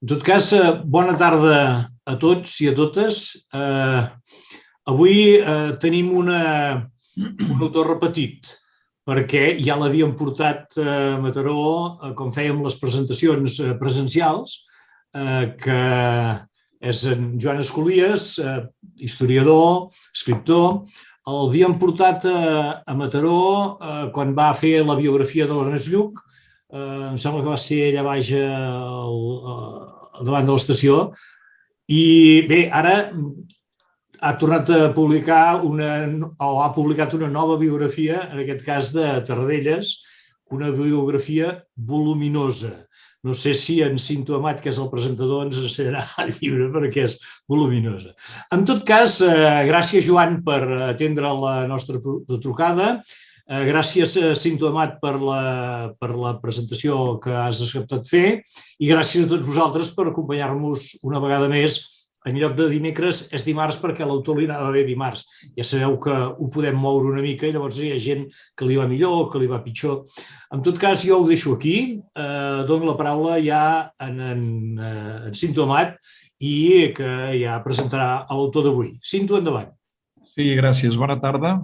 En tot cas, bona tarda a tots i a totes. Avui tenim un autor repetit, perquè ja l'havíem portat a Mataró com fèiem les presentacions presencials, que és en Joan Escolies, historiador, escriptor. L'havíem portat a Mataró quan va fer la biografia de l'Ernest Lluch. Em sembla que va ser allà baix davant de l'estació. I bé, ara ha tornat a publicar ha publicat una nova biografia, en aquest cas de Tarradellas, una biografia voluminosa. No sé si en Cinto Amat, que és el presentador, ens ensenyarà el llibre perquè és voluminosa. En tot cas, gràcies, Joan, per atendre la nostra trucada. Gràcies, Cinto Amat, per la presentació que has acceptat fer i gràcies a tots vosaltres per acompanyar-nos una vegada més. En lloc de dimecres és dimarts perquè l'autor li anava bé dimarts. Ja sabeu que ho podem moure una mica i llavors hi ha gent que li va millor o que li va pitjor. En tot cas, jo ho deixo aquí. Dono la paraula ja a en Cinto Amat i que ja presentarà l'autor d'avui. Cinto, endavant. Sí, gràcies. Bona tarda.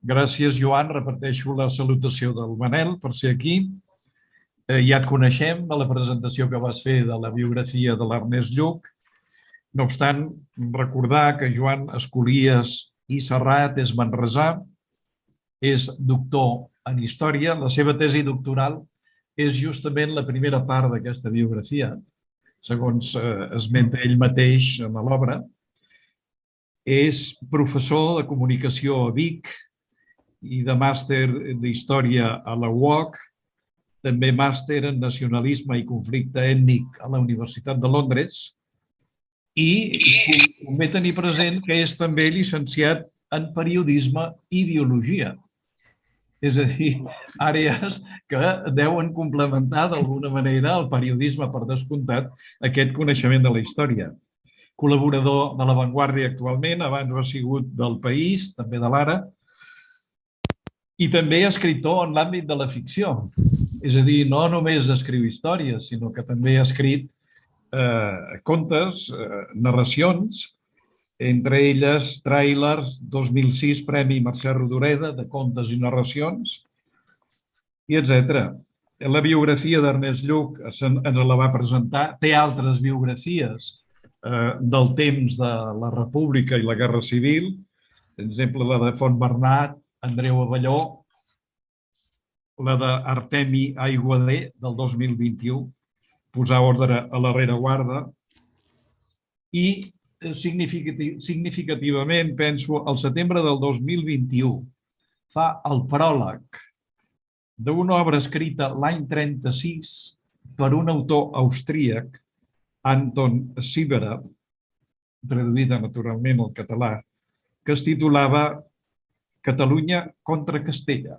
Gràcies, Joan. Repeteixo la salutació del Manel per ser aquí. Ja et coneixem de la presentació que vas fer de la biografia de l'Ernest Lluch. No obstant, recordar que Joan Escolies i Serrat és manresà, és doctor en història. La seva tesi doctoral és justament la primera part d'aquesta biografia, segons esmenta ell mateix en l'obra. És professor de comunicació a Vic i de màster d'història a la UOC, també màster en nacionalisme i conflicte ètnic a la Universitat de Londres, i convé tenir present que és també llicenciat en periodisme i biologia. És a dir, àrees que deuen complementar d'alguna manera el periodisme, per descomptat, aquest coneixement de la història. Col·laborador de La Vanguardia actualment, abans ho ha sigut del País, també de l'Ara, i també escriptor en l'àmbit de la ficció. És a dir, no només escriu històries, sinó que també ha escrit contes, narracions, entre elles Tràilers 2006, Premi Mercè Rodoreda de contes i narracions, i etc. La biografia d'Ernest Lluch ens la va presentar. Té altres biografies del temps de la República i la Guerra Civil, per exemple, la de Font Bernat, Andreu Avelló, la d'Artemi Aiguader del 2021, posar ordre a la rereguarda, i significativament, penso, al setembre del 2021 fa el pròleg d'una obra escrita l'any 36 per un autor austríac, Anton Sieberer, traduïda naturalment al català, que es titulava Catalunya contra Castella.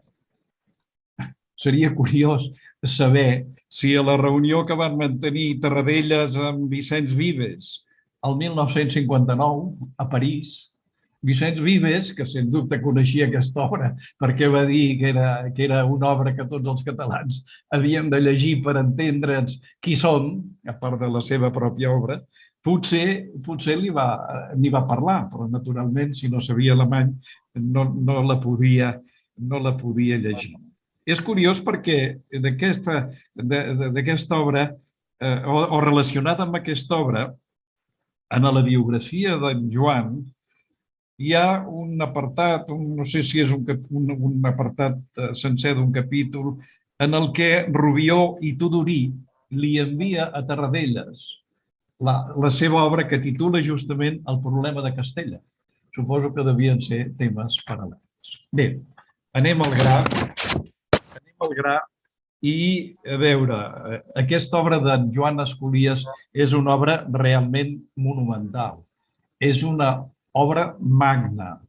Seria curiós saber si a la reunió que van mantenir Tarradellas amb Vicenç Vives el 1959 a París, Vicenç Vives, que sens dubte coneixia aquesta obra perquè va dir que era una obra que tots els catalans havíem de llegir per entendre'ns qui som, a part de la seva pròpia obra, potser n'hi va parlar, però naturalment si no sabia alemany no la podia llegir. És curiós perquè d'aquesta obra, o relacionat amb aquesta obra, en la biografia d'en Joan, hi ha un apartat, no sé si és un apartat sencer d'un capítol, en el que Rubió i Tudurí li envia a Tarradellas la seva obra que titula justament El problema de Castella. Suposo que devien ser temes paral·lels. Bé, anem al gra i, a veure, aquesta obra d'en Joan Escolies és una obra realment monumental. És una obra magna,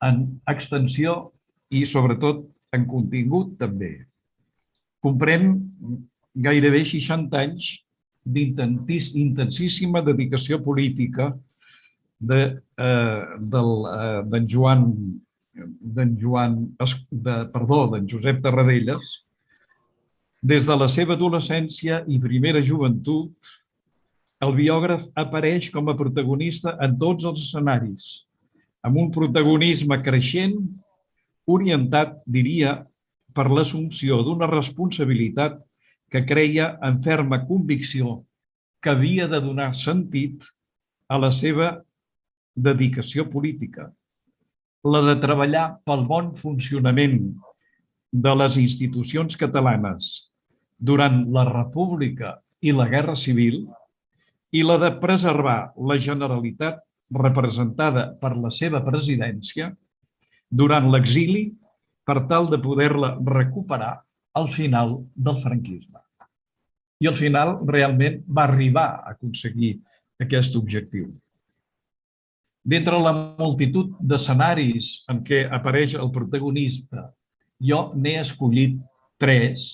en extensió i, sobretot, en contingut també. Comprèn gairebé 60 anys d'intensíssima dedicació política d'en Josep Tarradellas, des de la seva adolescència i primera joventut El biògraf apareix com a protagonista en tots els escenaris, amb un protagonisme creixent, orientat, diria, per l'assumpció d'una responsabilitat que creia en ferma convicció que havia de donar sentit a la seva dedicació política, la de treballar pel bon funcionament de les institucions catalanes durant la República i la Guerra Civil i la de preservar la Generalitat representada per la seva presidència durant l'exili per tal de poder-la recuperar al final del franquisme. I al final realment va arribar a aconseguir aquest objectiu. D'entre la multitud d'escenaris en què apareix el protagonista, jo n'he escollit 3,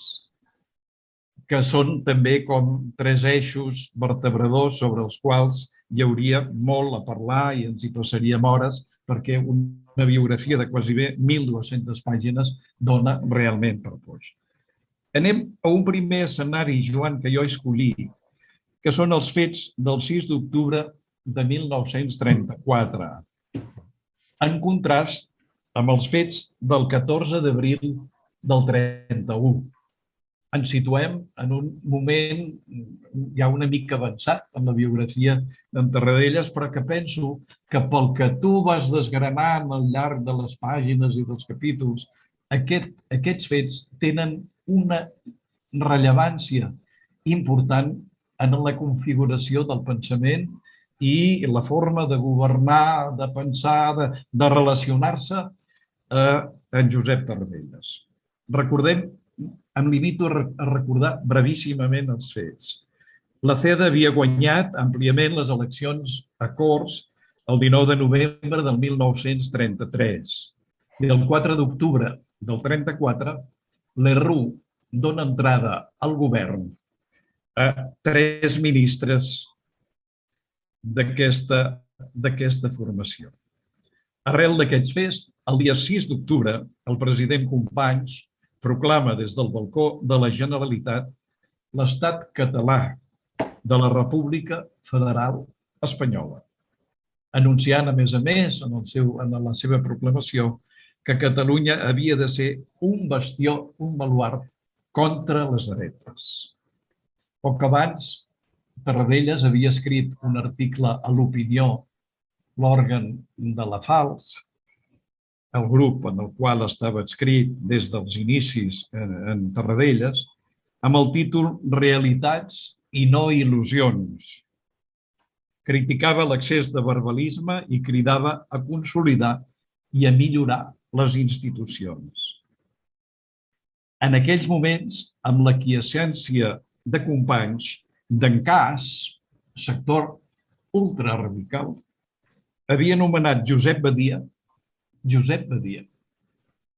que són també com 3 eixos vertebradors sobre els quals hi hauria molt a parlar i ens hi passaríem hores, perquè una biografia de quasi bé 1.200 pàgines dona realment per poix. Anem a un primer escenari, Joan, que jo escolli, que són els fets del 6 d'octubre de 1934, en contrast amb els fets del 14 d'abril del 31. Ens situem en un moment ja una mica avançat en la biografia d'en Tarradellas, però que penso que pel que tu vas desgranant al llarg de les pàgines i dels capítols, aquests fets tenen una rellevància important en la configuració del pensament i la forma de governar, de pensar, de relacionar-se en Josep Tarradellas. Recordem, em limito a recordar brevíssimament els fets. La CEDA havia guanyat àmpliament les eleccions a Corts el 19 de novembre del 1933 i el 4 d'octubre del 34 l'ERRU dona entrada al govern a 3 ministres d'aquesta formació. Arrel d'aquests fets, el dia 6 d'octubre, el president Companys proclama des del balcó de la Generalitat l'estat català de la República Federal Espanyola, anunciant, a més, en la seva proclamació, que Catalunya havia de ser un bastió, un baluard contra les heretes. Poc abans, Tarradellas havia escrit un article a l'Opinió, l'òrgan de la Falç, el grup en el qual estava escrit des dels inicis en Tarradellas, amb el títol Realitats i no il·lusions. Criticava l'excés de verbalisme i cridava a consolidar i a millorar les institucions. En aquells moments, amb l'aquiescència de Companys, d'en Cas, sector ultraradical, havia nomenat Josep Badia,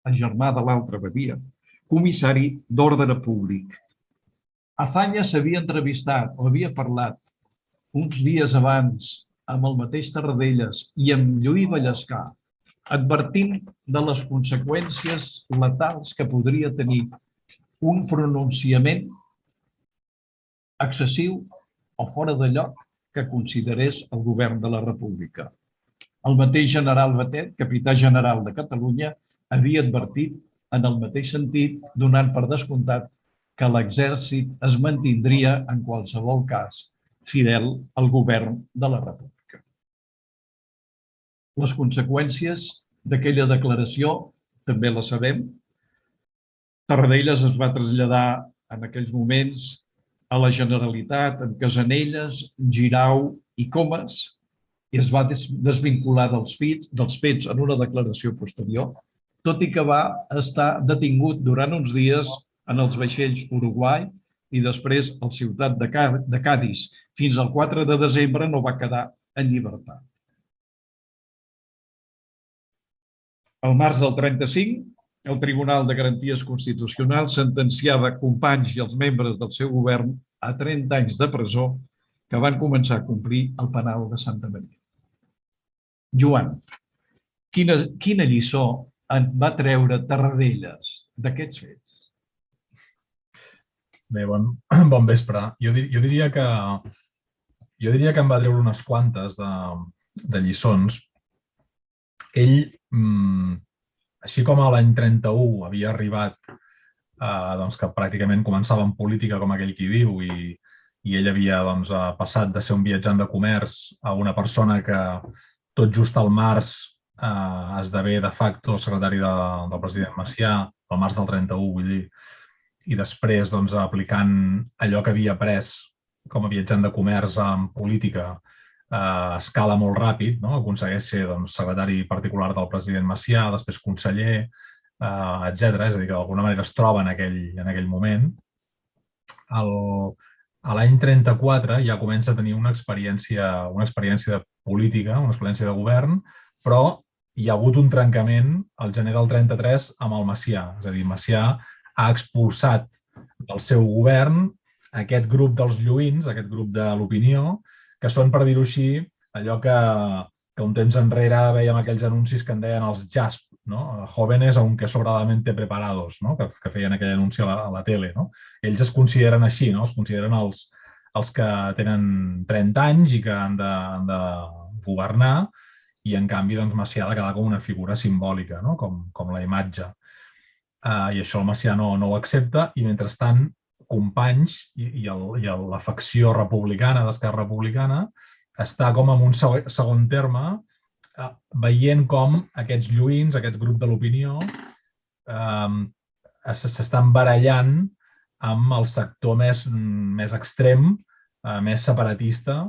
el germà de l'altre Badia, comissari d'ordre públic. Azaña s'havia entrevistat o havia parlat uns dies abans amb el mateix Tarradellas i amb Lluís Vallescà, advertint de les conseqüències letals que podria tenir un pronunciament excessiu o fora de lloc que considerés el govern de la República. El mateix general Batet, capità general de Catalunya, havia advertit en el mateix sentit, donant per descomptat que l'exèrcit es mantindria en qualsevol cas fidel al govern de la República. Les conseqüències d'aquella declaració també la sabem. Tarradellas es va traslladar en aquells moments a la Generalitat amb Casanelles, Girau i Comas i es va desvincular dels fets en una declaració posterior, tot i que va estar detingut durant uns dies en els vaixells Uruguai i després a la ciutat de Cadis. Fins al 4 de desembre no va quedar en llibertat. Al març del 35, el Tribunal de Garanties Constitucionals sentenciava Companys i els membres del seu govern a 30 anys de presó que van començar a complir al penal de Santa Maria. Joan, quina lliçó en va treure Tarradellas d'aquests fets? Bé, bon vespre. Jo diria que jo diria que em va treure unes quantes de lliçons. Ell, així com a l'any 31 havia arribat, doncs, que pràcticament començava en política, com aquell qui diu, i ell havia passat de ser un viatjant de comerç a una persona que tot just al març esdevé de facto secretari del president Macià, al març del 31, vull dir, i després aplicant allò que havia après com a viatjant de comerç en política a escala molt ràpid, no? Aconsegueix ser secretari particular del president Macià, després conseller, etc. És a dir, que d'alguna manera es troba en aquell moment. A l'any 34 ja comença a tenir una experiència de política, una experiència de govern, però hi ha hagut un trencament al gener del 33 amb el Macià. És a dir, Macià ha expulsat del seu govern aquest grup dels lluïns, aquest grup de l'opinió, que són, per dir-ho així, allò que un temps enrere veiem aquells anuncis que en deien els JASP, no? Jóvenes aunque sobradamente preparados, no? Que feien aquell anunci a la tele. No? Ells es consideren així, no? Es consideren els que tenen 30 anys i que han de governar, i en canvi Macià ha de quedar com una figura simbòlica, no? Com la imatge. I això el Macià no ho accepta, i mentrestant Companys i la facció republicana d'Esquerra Republicana està com en un segon terme, veient com aquests lluïns, aquest grup de l'opinió, s'estan barallant amb el sector més extrem, més separatista,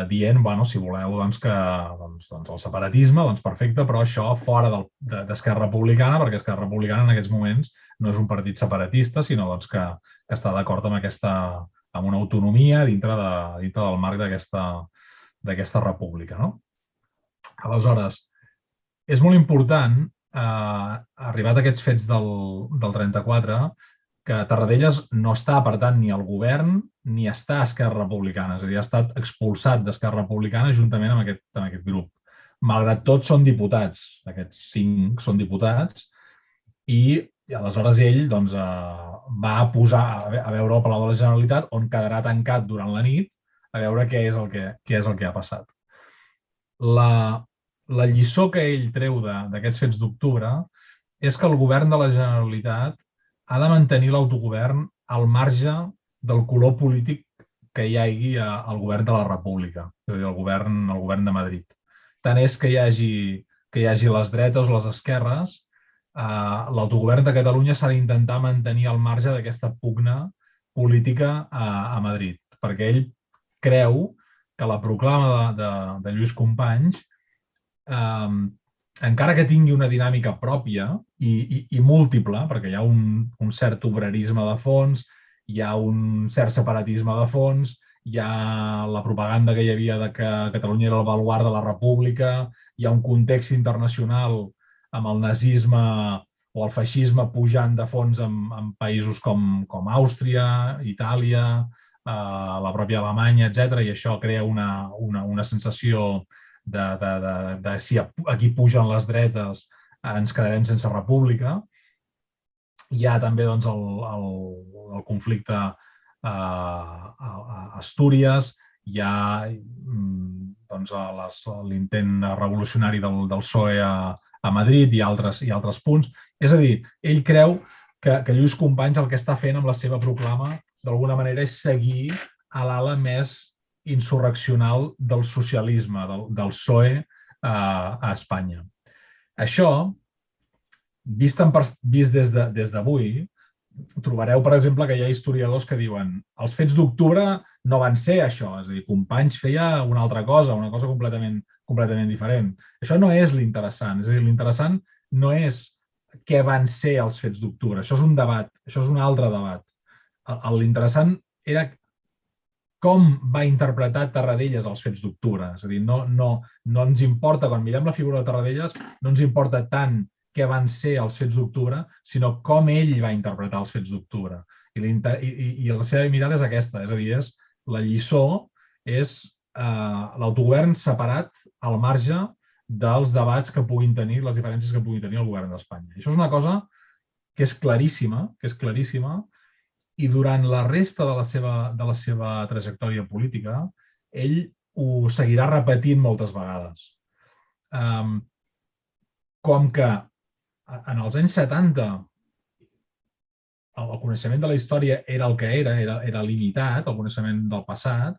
dient, bueno, si voleu que el separatisme, perfecte, però això fora d'Esquerra Republicana, perquè Esquerra Republicana en aquests moments no és un partit separatista, sinó que està d'acord amb una autonomia dintre del marc d'aquesta república. No? Aleshores, és molt important, arribat a aquests fets del 34, que Tarradellas no està, per tant, ni al govern ni està a Esquerra Republicana. És a dir, ha estat expulsat d'Esquerra Republicana juntament amb aquest grup. Malgrat tot, són diputats. Aquests 5 són diputats. I aleshores ell va posar a veure el Palau de la Generalitat, on quedarà tancat durant la nit, a veure què és el que ha passat. La lliçó que ell treu d'aquests fets d'octubre és que el govern de la Generalitat ha de mantenir l'autogovern al marge del color polític que hi hagi al govern de la República, és a dir, el govern de Madrid. Tant és que hi hagi les dretes o les esquerres, l'autogovern de Catalunya s'ha d'intentar mantenir al marge d'aquesta pugna política a Madrid, perquè ell creu que la proclama de Lluís Companys, encara que tingui una dinàmica pròpia i múltiple, perquè hi ha un cert obrerisme de fons, hi ha un cert separatisme de fons, hi ha la propaganda que hi havia de que Catalunya era el baluard de la República, hi ha un context internacional amb el nazisme o el feixisme pujant de fons en països com Àustria, Itàlia, la pròpia Alemanya, etc. I això crea una sensació de si aquí pugen les dretes ens quedarem sense república. Hi ha també el conflicte a Astúries, hi ha l'intent revolucionari del PSOE a Madrid i altres punts. És a dir, ell creu que Lluís Companys el que està fent amb la seva proclama d'alguna manera és seguir a l'ala més insurreccional del socialisme, del PSOE a Espanya. Això, vist des d'avui, trobareu, per exemple, que hi ha historiadors que diuen els fets d'octubre no van ser això, és a dir, Companys feia una altra cosa, una cosa completament diferent. Això no és l'interessant, és a dir, l'interessant no és què van ser els fets d'octubre, això és un debat, això és un altre debat. L'interessant era com va interpretar Tarradellas els fets d'octubre. És a dir, no ens importa, quan mirem la figura de Tarradellas, no ens importa tant què van ser els fets d'octubre, sinó com ell va interpretar els fets d'octubre. I la seva mirada és aquesta, és a dir, la lliçó és l'autogovern separat al marge dels debats que puguin tenir, les diferències que pugui tenir el govern d'Espanya. Això és una cosa que és claríssima, i durant la resta de la seva trajectòria política, ell ho seguirà repetint moltes vegades. Com que en els anys 70 el coneixement de la història era el que era limitat, el coneixement del passat,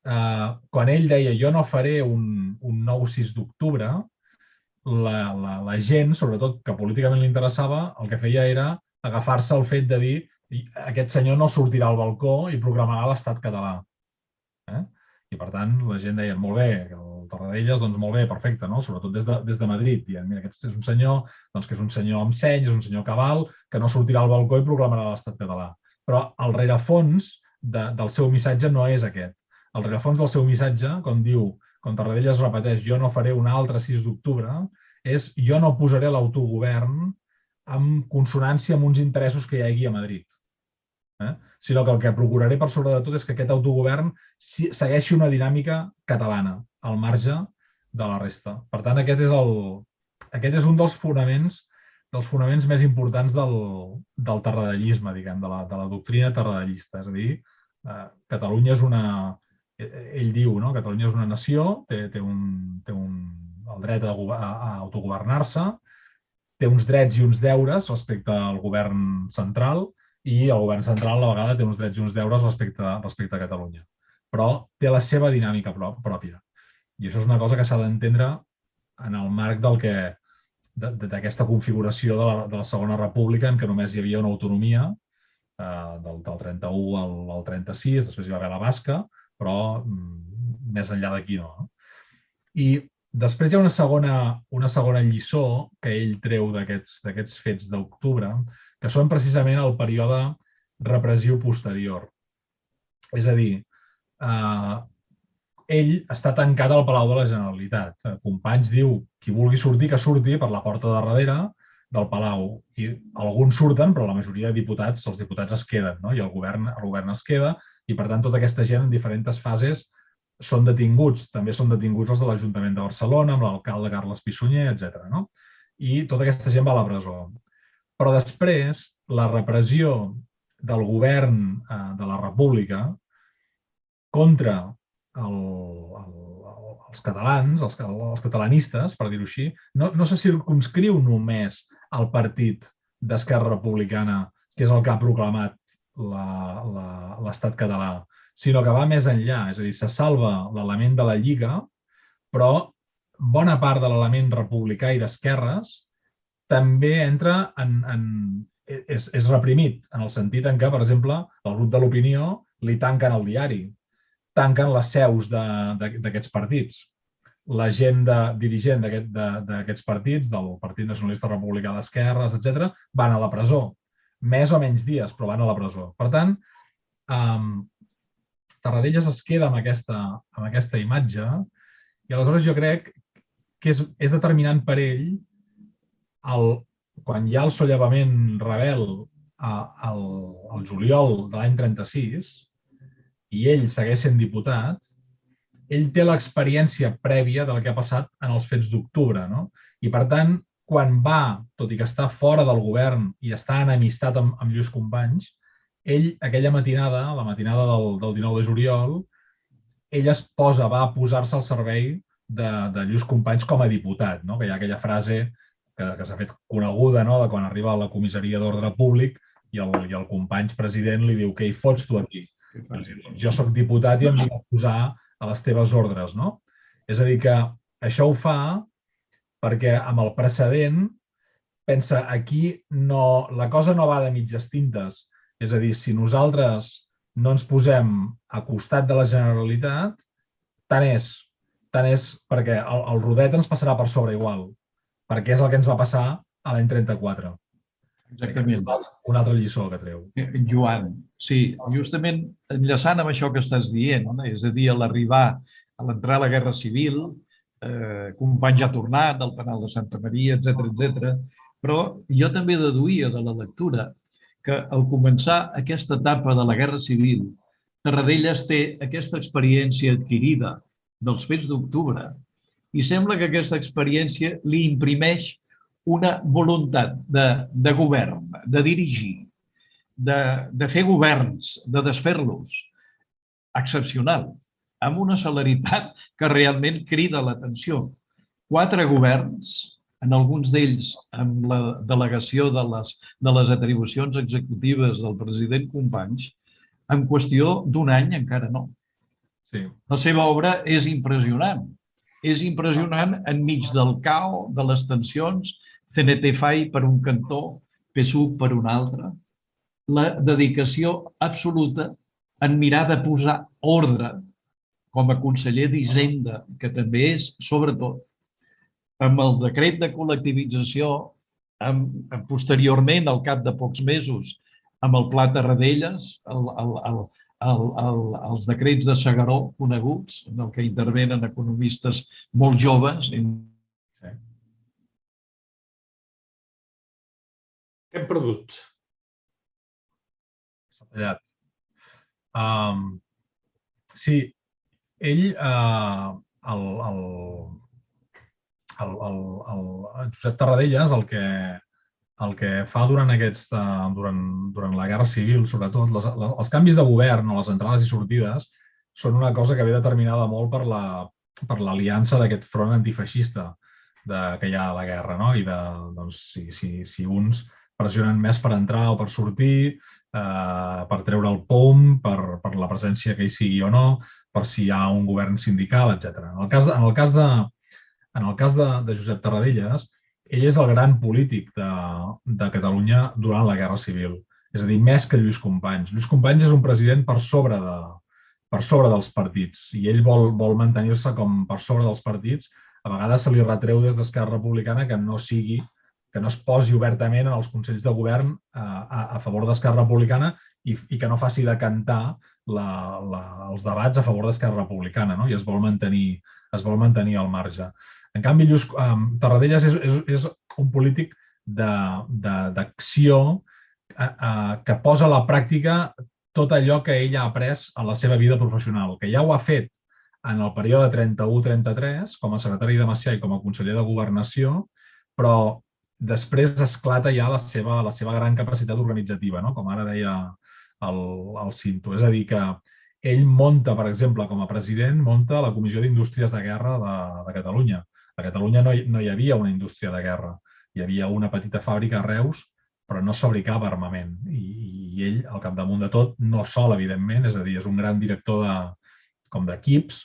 quan ell deia jo no faré un nou 6 d'octubre, la gent, sobretot que políticament li interessava, el que feia era agafar-se al fet de dir aquest senyor no sortirà al balcó i proclamarà l'estat català. I per tant la gent deia molt bé, el Tarradellas, doncs molt bé, perfecte, no? Sobretot des de Madrid. Dient, mira, aquest és un senyor que és un senyor amb seny, és un senyor cabal, que no sortirà al balcó i proclamarà l'estat català. Però el rerefons del seu missatge no és aquest. El rerefons del seu missatge, com Tarradellas repeteix, jo no faré un altre 6 d'octubre, és jo no posaré l'autogovern en consonància amb uns interessos que hi hagi a Madrid. Sinó que el que procuraré per sobre de tot és que aquest autogovern segueixi una dinàmica catalana, al marge de la resta. Per tant, aquest és un dels fonaments més importants del tarradellisme, diguem, de la doctrina tarradellista. És a dir, Catalunya és una... Ell diu, no? Catalunya és una nació, té el dret a autogovernar-se, té uns drets i uns deures respecte al govern central, i el govern central a la vegada té uns drets i uns deures respecte a Catalunya. Però té la seva dinàmica pròpia. I això és una cosa que s'ha d'entendre en el marc d'aquesta configuració de la Segona República, en què només hi havia una autonomia del 31 al 36, després hi va haver la basca, però més enllà d'aquí no. I després hi ha una segona lliçó que ell treu d'aquests fets d'octubre, que són precisament el període repressiu posterior. És a dir, ell està tancat al Palau de la Generalitat. Companys diu, qui vulgui sortir, que surti per la porta de darrere del Palau. I alguns surten, però la majoria de diputats, els diputats es queden, no? I el govern es queda, i per tant tota aquesta gent en diferents fases són detinguts. També són detinguts els de l'Ajuntament de Barcelona, amb l'alcalde Carles Pissunyer, etc. I tota aquesta gent va a la presó. Però després, la repressió del govern de la República contra els catalans, els catalanistes, per dir-ho així, no se circumscriu només al partit d'Esquerra Republicana, que és el que ha proclamat l'estat català, sinó que va més enllà. És a dir, se salva l'element de la Lliga, però bona part de l'element republicà i d'esquerres també entra és reprimit, en el sentit en què, per exemple, el grup de l'Opinió li tanquen el diari, tanquen les seus d'aquests partits. La gent dirigent d'aquests partits, del Partit Nacionalista Republicà d'Esquerres, etc., van a la presó. Més o menys dies, però van a la presó. Per tant, Tarradellas es queda amb aquesta imatge i aleshores jo crec que és determinant per ell quan hi ha el sollevament rebel al juliol de l'any 36 i ell segueix sent diputat, ell té l'experiència prèvia del que ha passat en els fets d'octubre. I per tant, quan va, tot i que està fora del govern i està enemistat amb Lluís Companys, ell, aquella matinada, la matinada del 19 de juliol, ell va posar-se al servei de Lluís Companys com a diputat, que hi ha aquella frase que s'ha fet coneguda, de quan arriba a la comissaria d'ordre públic i el Companys president li diu, què hi fots tu aquí? Jo soc diputat i em vinc a posar a les teves ordres. És a dir, que això ho fa perquè amb el precedent pensa, aquí la cosa no va de mitges tintes. És a dir, si nosaltres no ens posem a costat de la Generalitat, tant és perquè el rodet ens passarà per sobre igual, perquè és el que ens va passar a l'any 34. Exactament. Una altra lliçó que treu. Joan, sí, justament enllaçant amb això que estàs dient, és a dir, a l'entrar a la Guerra Civil, Companys ha tornat del penal de Santa Maria, etc. Però jo també deduïa de la lectura que al començar aquesta etapa de la Guerra Civil, Tarradellas té aquesta experiència adquirida dels fets d'octubre i sembla que aquesta experiència li imprimeix una voluntat de govern, de dirigir, de fer governs, de desfer-los, excepcional. amb una celeritat que realment crida l'atenció. 4 governs, en alguns d'ells amb la delegació de les atribucions executives del president Companys, en qüestió d'un any encara no. Sí. La seva obra és impressionant. És impressionant enmig del caos, de les tensions, CNT-FAI per un cantó, PSUV per un altre, la dedicació absoluta en mirar de posar ordre com a conseller d'Hisenda, que també és, sobretot, amb el decret de col·lectivització, posteriorment, al cap de pocs mesos, amb el Pla Tarradellas, els decrets de Segaró coneguts, en el que intervenen economistes molt joves. Sí. Hem perdut. S'ha tallat. Sí, ell, el Josep Tarradellas, el que fa durant la Guerra Civil, sobretot, els canvis de govern o les entrades i sortides són una cosa que ve determinada molt per l'aliança d'aquest front antifeixista que hi ha a la guerra, no? I si uns pressionen més per entrar o per sortir, per treure el POM, per la presència que hi sigui o no, per si hi ha un govern sindical, etc. En el cas de Josep Tarradellas, ell és el gran polític de Catalunya durant la Guerra Civil. És a dir, més que Lluís Companys. Lluís Companys és un president per sobre dels partits i ell vol mantenir-se com per sobre dels partits. A vegades se li retreu des d'Esquerra Republicana que no es posi obertament en els consells de govern a favor d'Esquerra Republicana i que no faci decantar els debats a favor d'Esquerra Republicana, no? I es vol mantenir al marge. En canvi, Tarradellas és un polític d'acció que posa a la pràctica tot allò que ell ha après en la seva vida professional, que ja ho ha fet en el període 31-33 com a secretari de Macià i com a conseller de Governació, però després esclata ja la seva gran capacitat organitzativa, no? Com ara deia el Cinto. És a dir, que ell monta, per exemple, com a president, monta la Comissió d'Indústries de Guerra de Catalunya. A Catalunya no hi havia una indústria de guerra. Hi havia una petita fàbrica a Reus, però no es fabricava armament. I ell, al capdamunt de tot, no sol, evidentment, és a dir, és un gran director d'equips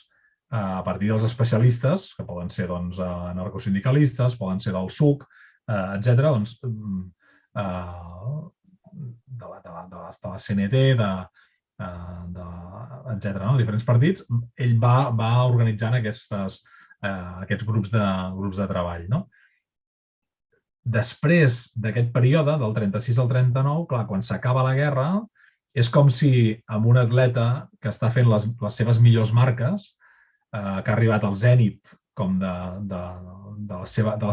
a partir dels especialistes, que poden ser anarcosindicalistes, poden ser del SUC, etc., de la CNT, etc., diferents partits, ell va organitzant aquests grups de treball. Després d'aquest període, del 36 al 39, clar, quan s'acaba la guerra, és com si amb un atleta que està fent les seves millors marques, que ha arribat al zènit com de la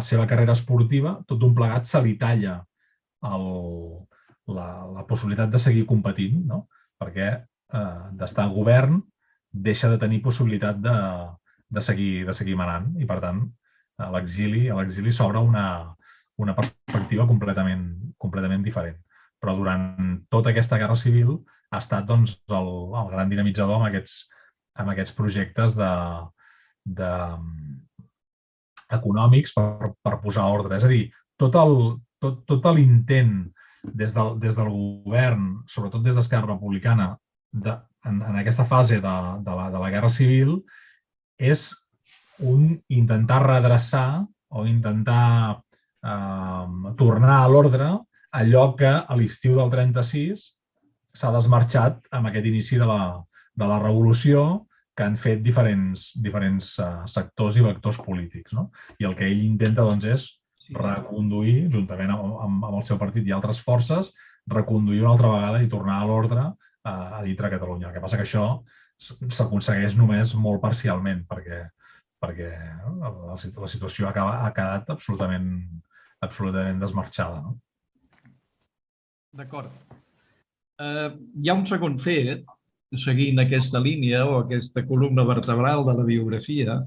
seva carrera esportiva, tot un plegat se li talla la possibilitat de seguir competint, no? Perquè d'estar al govern deixa de tenir possibilitat de seguir manant i, per tant, a l'exili s'obre una perspectiva completament diferent. Però durant tota aquesta guerra civil ha estat el gran dinamitzador amb aquests projectes econòmics per posar ordre. És a dir, tot l'intent des del govern, sobretot des d'Esquerra Republicana, en aquesta fase de la guerra civil, és intentar redreçar o intentar tornar a l'ordre allò que a l'estiu del 36 s'ha desmarxat amb aquest inici de la revolució que han fet diferents sectors i vectors polítics. I el que ell intenta és reconduir, juntament amb el seu partit i altres forces, reconduir una altra vegada i tornar a l'ordre a dintre de Catalunya. El que passa que això s'aconsegueix només molt parcialment, perquè la situació ha quedat absolutament desmarxada. D'acord. Hi ha un segon fet, seguint aquesta línia o aquesta columna vertebral de la biografia,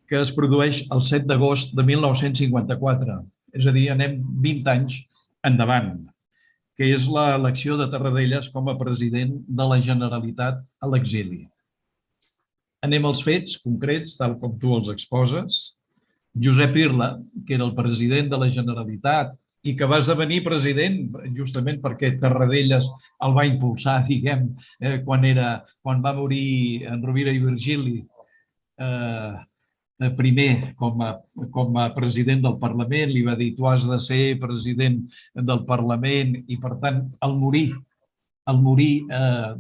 que es produeix el 7 d'agost de 1954. És a dir, anem 20 anys endavant, que és l'elecció de Tarradellas com a president de la Generalitat a l'exili. Anem als fets concrets, tal com tu els exposes. Josep Irla, que era el president de la Generalitat i que va esdevenir president justament perquè Tarradellas el va impulsar, diguem, quan va morir en Rovira i Virgili, primer com a president del Parlament, li va dir tu has de ser president del Parlament i, per tant, al morir,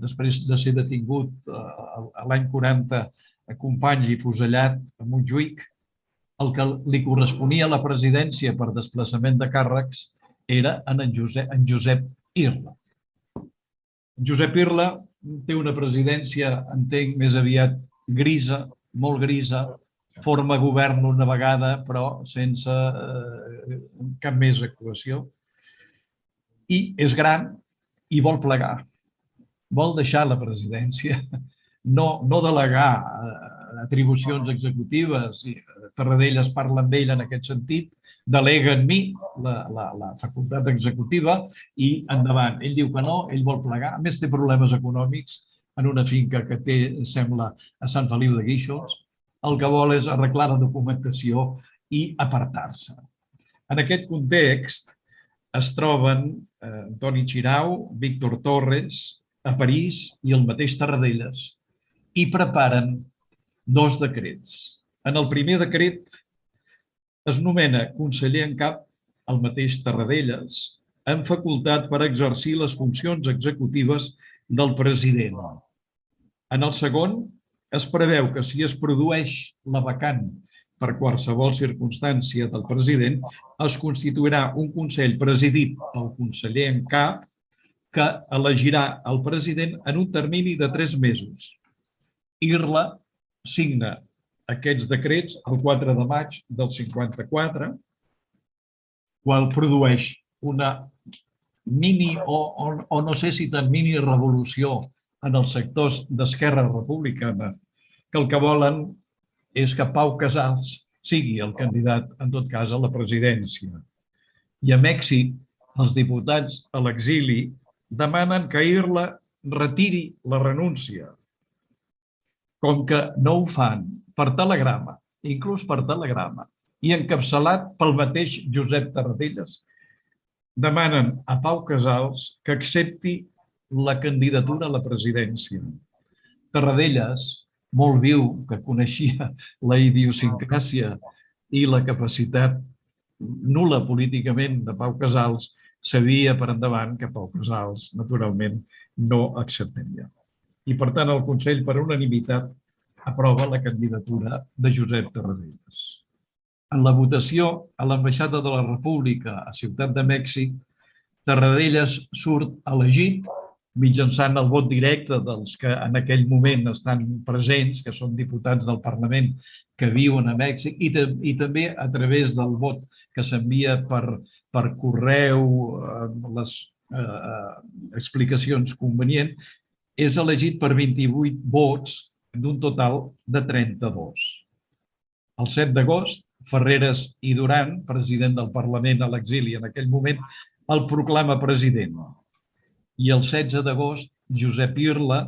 després de ser detingut l'any 40 a Companys i fusellat a Montjuïc, el que li corresponia a la presidència per desplaçament de càrrecs era en Josep Irla. Josep Irla té una presidència, entenc, més aviat grisa, molt grisa, forma govern una vegada, però sense cap més actuació. I és gran i vol plegar. Vol deixar la presidència, no delegar atribucions executives. Tarradellas parla amb ell en aquest sentit, delega en mi la facultat executiva i endavant. Ell diu que no, ell vol plegar. A més, té problemes econòmics en una finca que té, sembla, a Sant Feliu de Guíxols. El que vol és arreglar la documentació i apartar-se. En aquest context es troben Antoni Xirau, Víctor Torres, a París i el mateix Tarradellas i preparen 2 decrets. En el primer decret es nomena conseller en cap el mateix Tarradellas amb facultat per exercir les funcions executives del president. En el segon es preveu que si es produeix la vacant per qualsevol circumstància del president, es constituirà un Consell presidit pel conseller en cap que elegirà el president en un termini de 3 mesos. Irla signa aquests decrets el 4 de maig del 54, quan produeix una mini o no sé si tan mini revolució en els sectors d'Esquerra Republicana, que el que volen és que Pau Casals sigui el candidat, en tot cas, a la presidència. I a Mèxic, els diputats a l'exili demanen que Irla retiri la renúncia. Com que no ho fan per telegrama, inclús per telegrama, i encapçalat pel mateix Josep Tarradellas, demanen a Pau Casals que accepti la candidatura a la presidència. Tarradellas, molt viu, que coneixia la idiosincràsia i la capacitat nul·la políticament de Pau Casals, sabia per endavant que Pau Casals, naturalment, no acceptaria. I, per tant, el Consell, per unanimitat, aprova la candidatura de Josep Tarradellas. En la votació a l'Ambaixada de la República a Ciutat de Mèxic, Tarradellas surt elegit mitjançant el vot directe dels que en aquell moment estan presents, que són diputats del Parlament que viuen a Mèxic, i també a través del vot que s'envia per correu, les explicacions convenients, és elegit per 28 vots d'un total de 32. El 7 d'agost, Ferreres i Duran, president del Parlament a l'exili en aquell moment, el proclama president. I el 16 d'agost, Josep Irla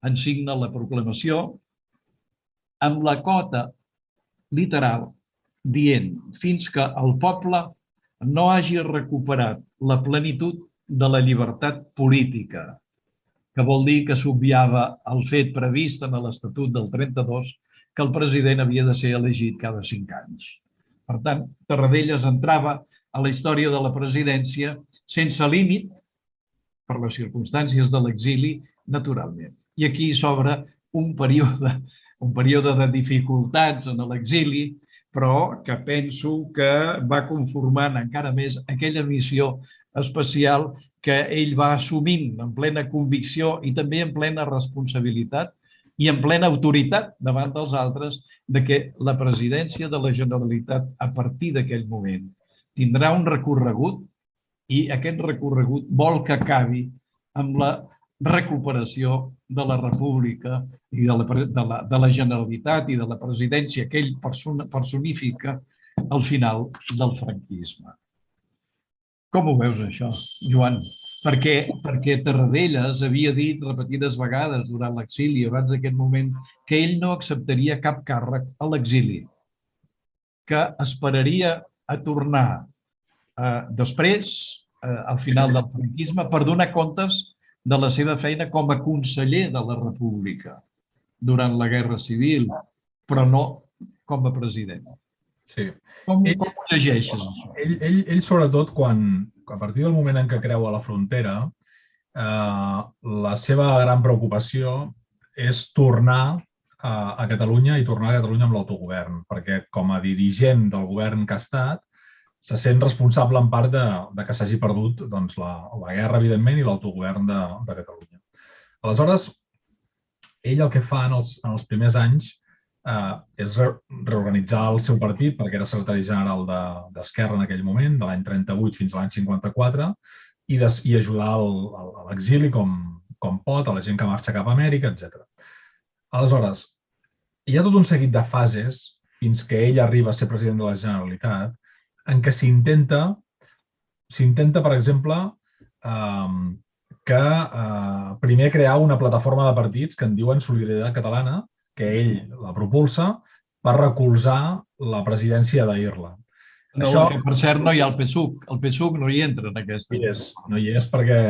en signa la proclamació amb la cota literal dient fins que el poble no hagi recuperat la plenitud de la llibertat política, que vol dir que s'obviava el fet previst en l'Estatut del 32 que el president havia de ser elegit cada 5 anys. Per tant, Tarradellas entrava a la història de la presidència sense límit per les circumstàncies de l'exili, naturalment. I aquí s'obre un període de dificultats en l'exili, però que penso que va conformant encara més aquella missió especial que ell va assumint en plena convicció i també en plena responsabilitat i en plena autoritat davant dels altres de que la presidència de la Generalitat a partir d'aquell moment tindrà un recorregut i aquest recorregut vol que acabi amb la recuperació de la República i de la Generalitat i de la presidència que ell personifica al final del franquisme. Com ho veus, això, Joan? perquè Tarradellas havia dit repetides vegades durant l'exili, abans d'aquest moment, que ell no acceptaria cap càrrec a l'exili, que esperaria a tornar després, al final del franquisme, per donar comptes de la seva feina com a conseller de la República durant la Guerra Civil, però no com a president. Sí. Com ho llegeixes, això? Ell sobretot, a partir del moment en què creua la frontera, la seva gran preocupació és tornar a Catalunya i tornar a Catalunya amb l'autogovern, perquè com a dirigent del govern que ha estat, se sent responsable en part de que s'hagi perdut doncs, la guerra, evidentment, i l'autogovern de Catalunya. Aleshores, ell el que fa en els primers anys és reorganitzar el seu partit, perquè era secretari general d'Esquerra en aquell moment, de l'any 38 fins a l'any 54, i ajudar a l'exili com pot, a la gent que marxa cap a Amèrica, etc. Aleshores, hi ha tot un seguit de fases fins que ell arriba a ser president de la Generalitat en què s'intenta, per exemple, que primer crear una plataforma de partits que en diuen Solidaritat Catalana, que ell la propulsa per recolzar la presidència d'Irla. No, per cert, no hi ha el PSUC. El PSUC no hi entra en aquesta. No hi és perquè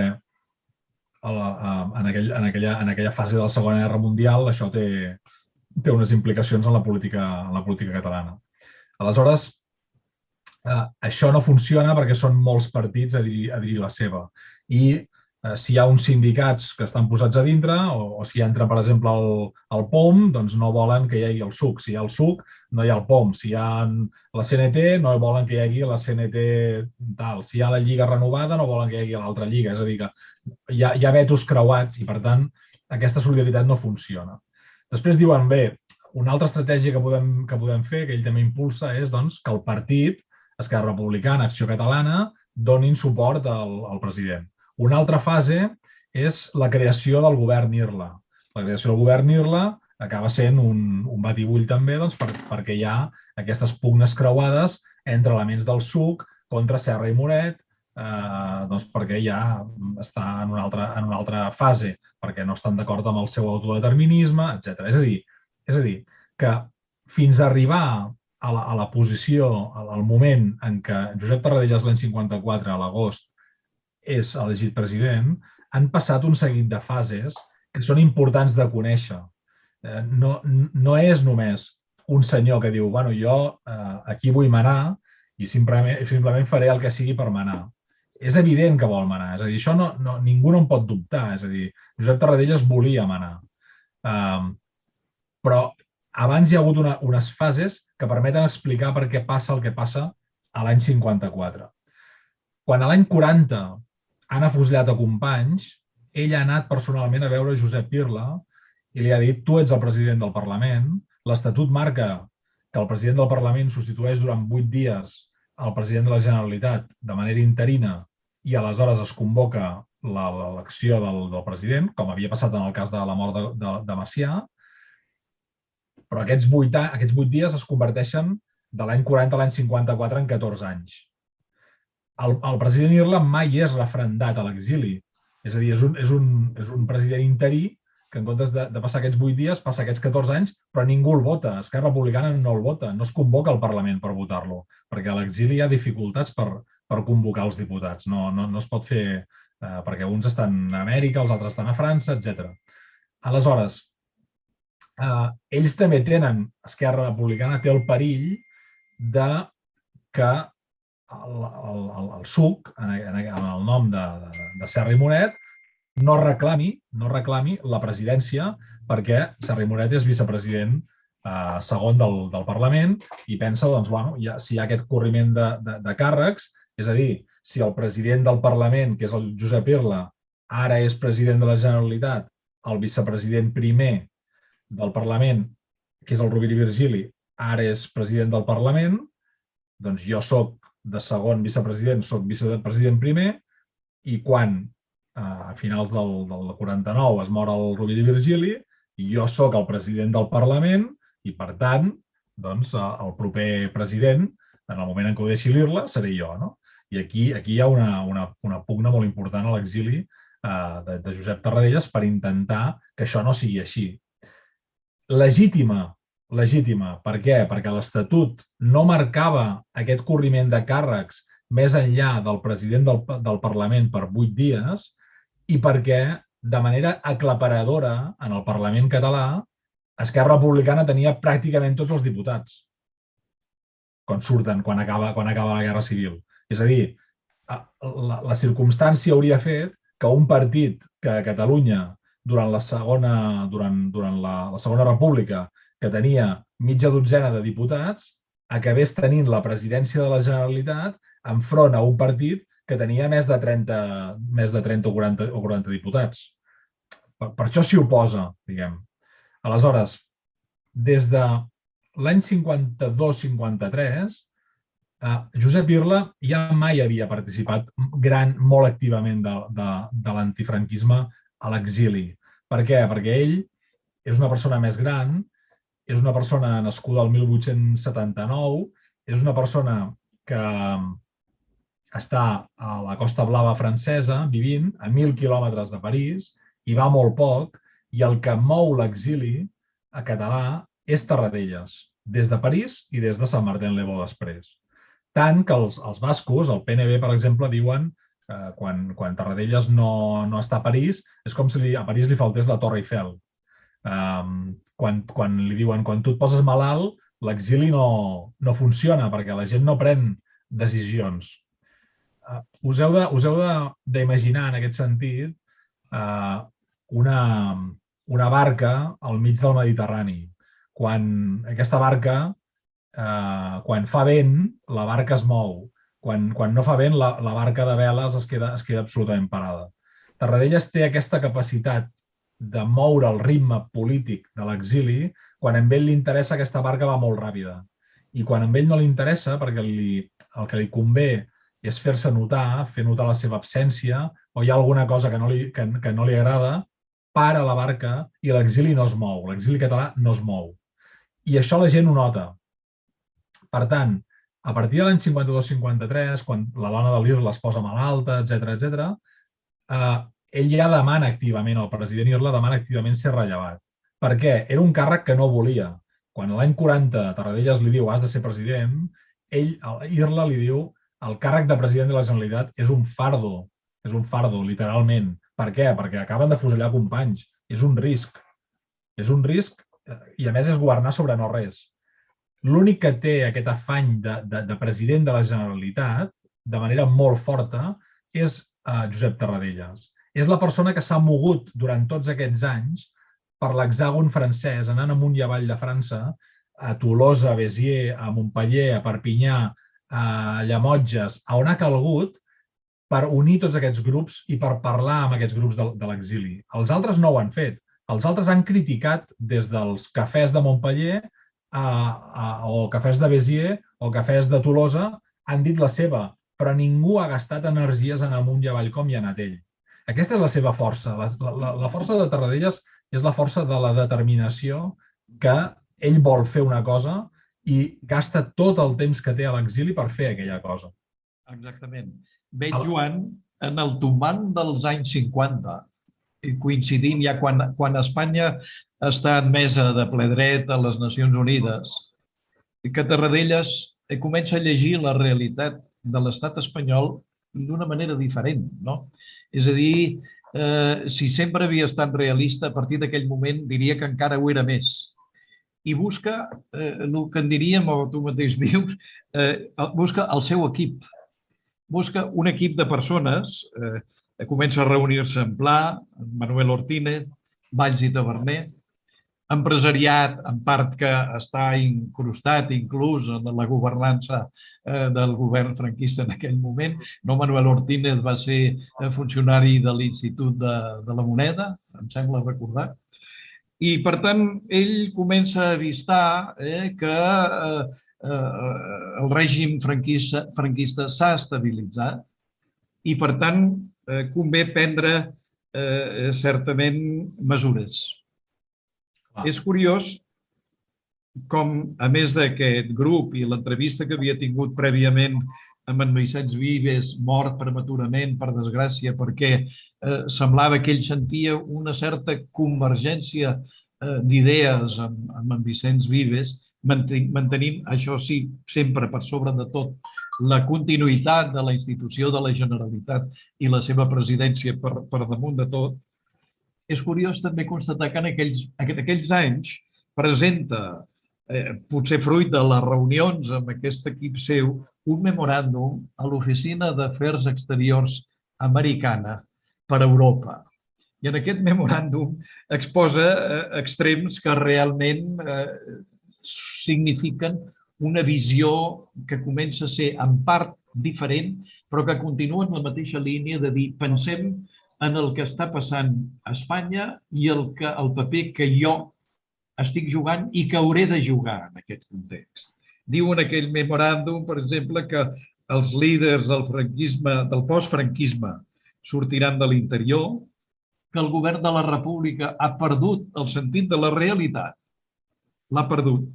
en aquella fase de la Segona Guerra Mundial això té unes implicacions en la política catalana. Aleshores, això no funciona perquè són molts partits a dir la seva. I si hi ha uns sindicats que estan posats a dintre, o si entra, per exemple, el POM, doncs no volen que hi hagi el SUC. Si hi ha el SUC, no hi ha el POM. Si hi ha la CNT, no volen que hi hagi la CNT tal. Si hi ha la Lliga renovada, no volen que hi hagi l'altra Lliga. És a dir, que hi ha vetos creuats i, per tant, aquesta solidaritat no funciona. Després diuen, bé, una altra estratègia que podem fer, que ell també impulsa, és doncs, que el partit Esquerra Republicana, Acció Catalana, donin suport al president. Una altra fase és la creació del govern Irla. La creació del govern Irla acaba sent un batibull també perquè hi ha aquestes pugnes creuades entre elements del SUC contra Serra i Moret, perquè ja està en una altra fase, perquè no estan d'acord amb el seu autodeterminisme, etc. És a dir, que fins a arribar a la posició, al moment en què Josep Tarradellas l'any 54, a l'agost, és elegit president, han passat un seguit de fases que són importants de conèixer. No és només un senyor que diu, bueno, jo aquí vull manar i simplement faré el que sigui per manar. És evident que vol manar, és a dir, això ningú no en pot dubtar, és a dir, Josep Tarradellas volia manar. Però abans hi ha hagut unes fases que permeten explicar per què passa el que passa a l'any 54. Quan a l'any 40 han afusellat a Companys, ell ha anat personalment a veure Josep Irla i li ha dit, tu ets el president del Parlament, l'Estatut marca que el president del Parlament substitueix durant 8 dies al president de la Generalitat de manera interina i aleshores es convoca l'elecció del president, com havia passat en el cas de la mort de Macià, però aquests 8 dies es converteixen de l'any 40 a l'any 54 en 14 anys. El president Irla mai és refrendat a l'exili. És a dir, és un president interí que en comptes de passar aquests 8 dies passa aquests 14 anys, però ningú el vota. Esquerra Republicana no el vota, no es convoca al Parlament per votar-lo, perquè a l'exili hi ha dificultats per convocar els diputats. No es pot fer perquè uns estan a Amèrica, els altres estan a França, etc. Aleshores, ells també tenen, Esquerra Republicana té el perill que el SUC, en el nom de Serra i Moret, no reclami la presidència perquè Serra i Moret és vicepresident segon del Parlament i pensa, doncs, bueno, si hi ha aquest corriment de càrrecs, és a dir, si el president del Parlament, que és el Josep Irla, ara és president de la Generalitat, el vicepresident primer del Parlament, que és el Rovira i Virgili, ara és president del Parlament, doncs jo soc de segon vicepresident, soc vicepresident primer, i quan a finals del 49 es mor el Rovira i Virgili, jo soc el president del Parlament i, per tant, doncs, el proper president, en el moment en què ho deixi l'Irla, seré jo, no? I aquí hi ha una pugna molt important a l'exili de Josep Tarradellas per intentar que això no sigui així. Legítima. Per què? Perquè l'Estatut no marcava aquest corriment de càrrecs més enllà del president del Parlament per 8 dies i perquè, de manera aclaparadora, en el Parlament català, Esquerra Republicana tenia pràcticament tots els diputats quan acaba la Guerra Civil. És a dir, la circumstància hauria fet que un partit que a Catalunya durant la Segona República, que tenia mitja dotzena de diputats, acabés tenint la presidència de la Generalitat enfront a un partit que tenia més de 30 o 40 diputats. Per això s'hi oposa, diguem. Aleshores, des de l'any 52-53, Josep Irla ja mai havia participat molt activament de l'antifranquisme a l'exili. Per què? Perquè ell és una persona més gran, és una persona nascuda el 1879, és una persona que està a la Costa Blava francesa, vivint a 1.000 quilòmetres de París, i va molt poc, i el que mou l'exili a català és Tarradellas, des de París i des de Sant Martin-le-Beau després. Tant que els bascos, el PNB, per exemple, diuen quan Tarradellas no està a París, és com si a París li faltés la Torre Eiffel. Quan li diuen, quan tu et poses malalt, l'exili no funciona perquè la gent no pren decisions. Us heu d'imaginar, en aquest sentit, una barca al mig del Mediterrani. Quan aquesta barca, quan fa vent, la barca es mou. Quan no fa vent, la barca de veles es queda absolutament parada. Tarradellas té aquesta capacitat de moure el ritme polític de l'exili. Quan a ell li interessa, aquesta barca va molt ràpida. I quan a ell no li interessa, perquè el que li convé és fer-se notar, fer notar la seva absència, o hi ha alguna cosa que no li agrada, para la barca i l'exili no es mou, l'exili català no es mou. I això la gent ho nota. Per tant, a partir de l'any 52-53, quan la dona de l'Irla es posa malalta, etc., ell ja demana activament, el president Irla demana activament ser rellevat. Per què? Era un càrrec que no volia. Quan l'any 40 Tarradellas li diu has de ser president, Irla li diu el càrrec de president de la Generalitat és un fardo, literalment. Per què? Perquè acaben de fusellar companys. És un risc. És un risc i, a més, és governar sobre no res. L'únic que té aquest afany de president de la Generalitat, de manera molt forta, és Josep Tarradellas. És la persona que s'ha mogut durant tots aquests anys per l'hexàgon francès, anant amunt i avall de França, a Tolosa, a Béziers, a Montpellier, a Perpinyà, a Llemotges, a on ha calgut per unir tots aquests grups i per parlar amb aquests grups de l'exili. Els altres no ho han fet. Els altres han criticat des dels cafès de Montpellier o cafès de Béziers o cafès de Tolosa, han dit la seva, però ningú ha gastat energies en amunt i avall com hi ha anat ell. Aquesta és la seva força. La força de Tarradellas és la força de la determinació que ell vol fer una cosa i gasta tot el temps que té a l'exili per fer aquella cosa. Exactament. Veig, Joan, en el tombant dels anys 50, coincidint ja quan Espanya està admesa de ple dret a les Nacions Unides, que Tarradellas comença a llegir la realitat de l'estat espanyol d'una manera diferent, no? És a dir, si sempre havia estat realista, a partir d'aquell moment diria que encara ho era més. I busca, el que en diríem, o tu mateix dius, busca el seu equip. Busca un equip de persones, comença a reunir-se en Pla, Manuel Ortínez, Valls i Taverner, empresariat, en part que està incrustat inclús en la governança del govern franquista en aquell moment. No, Manuel Ortínez va ser funcionari de l'Institut de la Moneda, em sembla recordar. I, per tant, ell comença a avistar que el règim franquista s'ha estabilitzat i, per tant, convé prendre certament mesures. És curiós com, a més d'aquest grup i l'entrevista que havia tingut prèviament amb en Vicenç Vives, mort prematurament, per desgràcia, perquè semblava que ell sentia una certa convergència d'idees amb en Vicenç Vives, mantenint, això sí, sempre per sobre de tot, la continuïtat de la institució de la Generalitat i la seva presidència per damunt de tot. És curiós també constatar que en aquells anys presenta, potser fruit de les reunions amb aquest equip seu, un memoràndum a l'Oficina d'Afers Exteriors americana per a Europa. I en aquest memoràndum exposa extrems que realment signifiquen una visió que comença a ser en part diferent, però que continua en la mateixa línia de dir pensem en el que està passant a Espanya i el paper que jo estic jugant i que hauré de jugar en aquest context. Diu en aquell memoràndum, per exemple, que els líders del franquisme, del postfranquisme, sortiran de l'interior, que el govern de la República ha perdut el sentit de la realitat, l'ha perdut,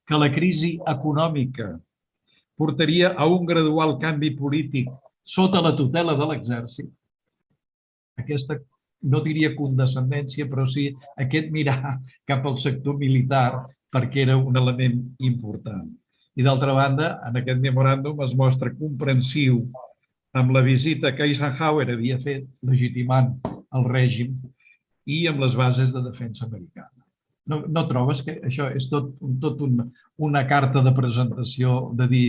que la crisi econòmica portaria a un gradual canvi polític sota la tutela de l'exèrcit. Aquesta, no diria condescendència, però sí aquest mirar cap al sector militar perquè era un element important. I d'altra banda, en aquest memoràndum es mostra comprensiu amb la visita que Eisenhower havia fet legitimant el règim i amb les bases de defensa americana. No trobes que això és tot una carta de presentació de dir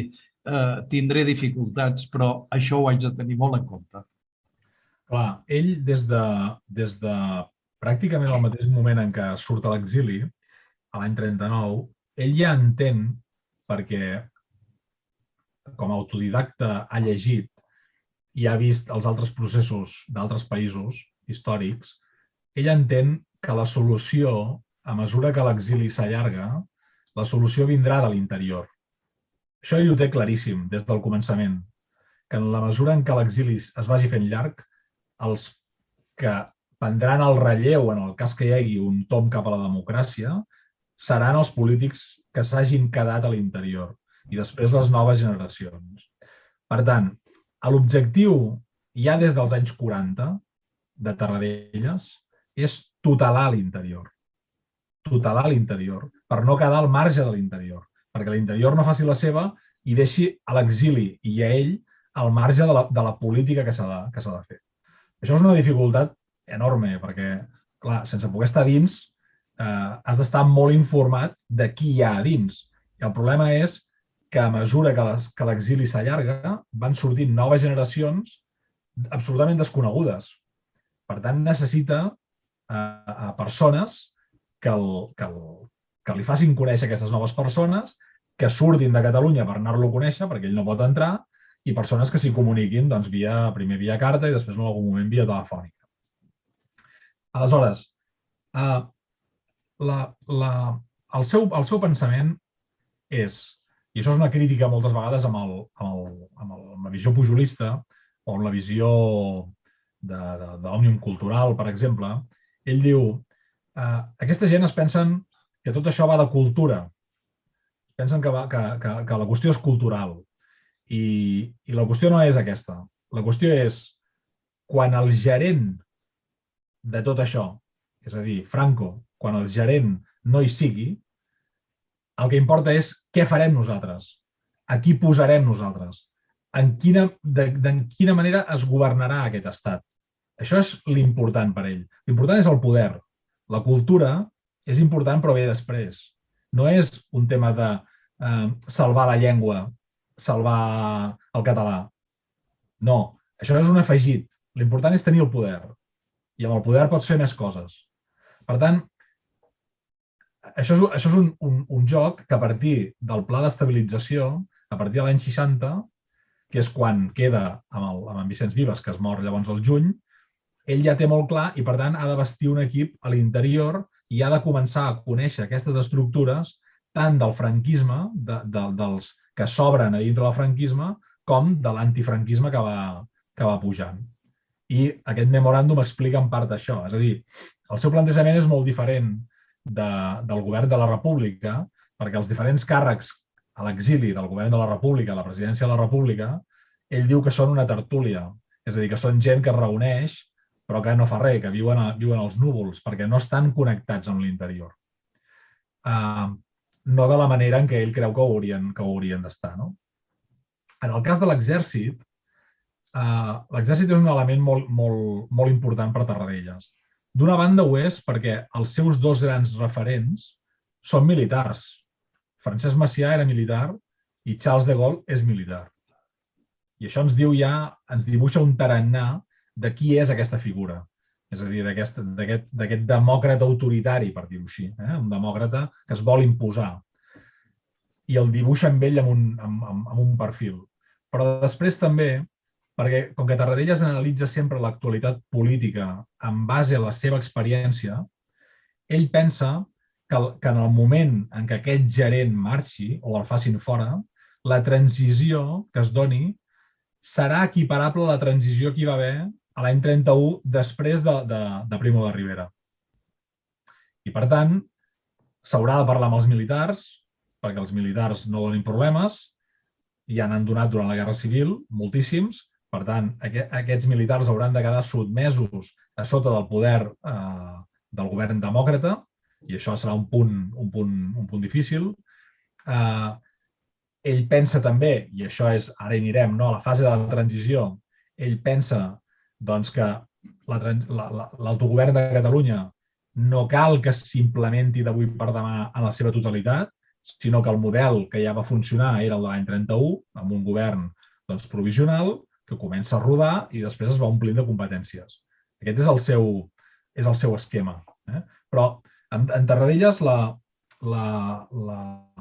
tindré dificultats, però això ho haig de tenir molt en compte? Clar, ell des de pràcticament el mateix moment en què surt a l'exili, a l'any 39, ell ja entén, perquè com a autodidacta ha llegit i ha vist els altres processos d'altres països històrics, ell entén que la solució, a mesura que l'exili s'allarga, la solució vindrà de l'interior. Això ell ho té claríssim des del començament, que en la mesura en què l'exili es vagi fent llarg, els que prendran el relleu en el cas que hi hagi un tomb cap a la democràcia seran els polítics que s'hagin quedat a l'interior i després les noves generacions. Per tant, l'objectiu ja des dels anys 40 de Tarradellas és tutelar l'interior. Tutelar l'interior, per no quedar al marge de l'interior, perquè l'interior no faci la seva i deixi a l'exili i a ell al marge de la política que s'ha de fer. Això és una dificultat enorme, perquè, clar, sense poder estar dins, has d'estar molt informat de qui hi ha a dins. I el problema és que a mesura que l'exili s'allarga, van sortint noves generacions absolutament desconegudes. Per tant, necessita a persones que li facin conèixer aquestes noves persones, que surtin de Catalunya per anar-lo a conèixer, perquè ell no pot entrar, i persones que s'hi comuniquin primer via carta i després en algun moment via telefònica. Aleshores, el seu pensament és, i això és una crítica moltes vegades amb la visió pujolista o amb la visió d'òmnium cultural, per exemple, ell diu, aquesta gent es pensen que tot això va de cultura, pensen que la qüestió és cultural. I la qüestió no és aquesta. La qüestió és quan el gerent de tot això, és a dir, Franco, quan el gerent no hi sigui, el que importa és què farem nosaltres, a qui posarem nosaltres, de quina manera es governarà aquest estat. Això és l'important per ell. L'important és el poder. La cultura és important però ve després. No és un tema de salvar la llengua, salvar el català. No, això és un afegit. L'important és tenir el poder. I amb el poder pots fer més coses. Per tant, això és un joc que a partir del pla d'estabilització, a partir de l'any 60, que és quan queda amb en Vicenç Vives, que es mor llavors al juny, ell ja té molt clar i, per tant, ha de vestir un equip a l'interior i ha de començar a conèixer aquestes estructures tant del franquisme, dels que s'obren a dintre del franquisme, com de l'antifranquisme que va pujant. I aquest memoràndum explica en part això. És a dir, el seu plantejament és molt diferent del govern de la República, perquè els diferents càrrecs a l'exili del govern de la República, a la presidència de la República, ell diu que són una tertúlia, és a dir, que són gent que es reuneix però que no fa res, que viuen als núvols, perquè no estan connectats amb l'interior. No de la manera en què ell creu que haurien d'estar. No? En el cas de l'exèrcit, l'exèrcit és un element molt important per Tarradellas. D'una banda ho és perquè els seus dos grans referents són militars. Francesc Macià era militar i Charles de Gaulle és militar. I això ens dibuixa un tarannà de qui és aquesta figura. És a dir, d'aquest demòcrata autoritari, per dir-ho així. Un demòcrata que es vol imposar. I el dibuixa amb ell amb un perfil. Però després també, perquè com que Tarradellas analitza sempre l'actualitat política en base a la seva experiència, ell pensa que en el moment en què aquest gerent marxi o el facin fora, la transició que es doni serà equiparable a la transició que hi va haver a l'any 31 després de Primo de Rivera. I, per tant, s'haurà de parlar amb els militars, perquè els militars no donin problemes, ja n'han donat durant la Guerra Civil, moltíssims. Per tant, aquests militars hauran de quedar sotmesos a sota del poder del govern demòcrata, i això serà un punt difícil. Ell pensa també, i això és, ara hi anirem, a la fase de la transició, ell pensa que l'autogovern de Catalunya no cal que s'implementi d'avui per demà en la seva totalitat, sinó que el model que ja va funcionar era el de l'any 31, amb un govern provisional, que comença a rodar i després es va omplint de competències. Aquest és el seu esquema. Però en Tarradellas,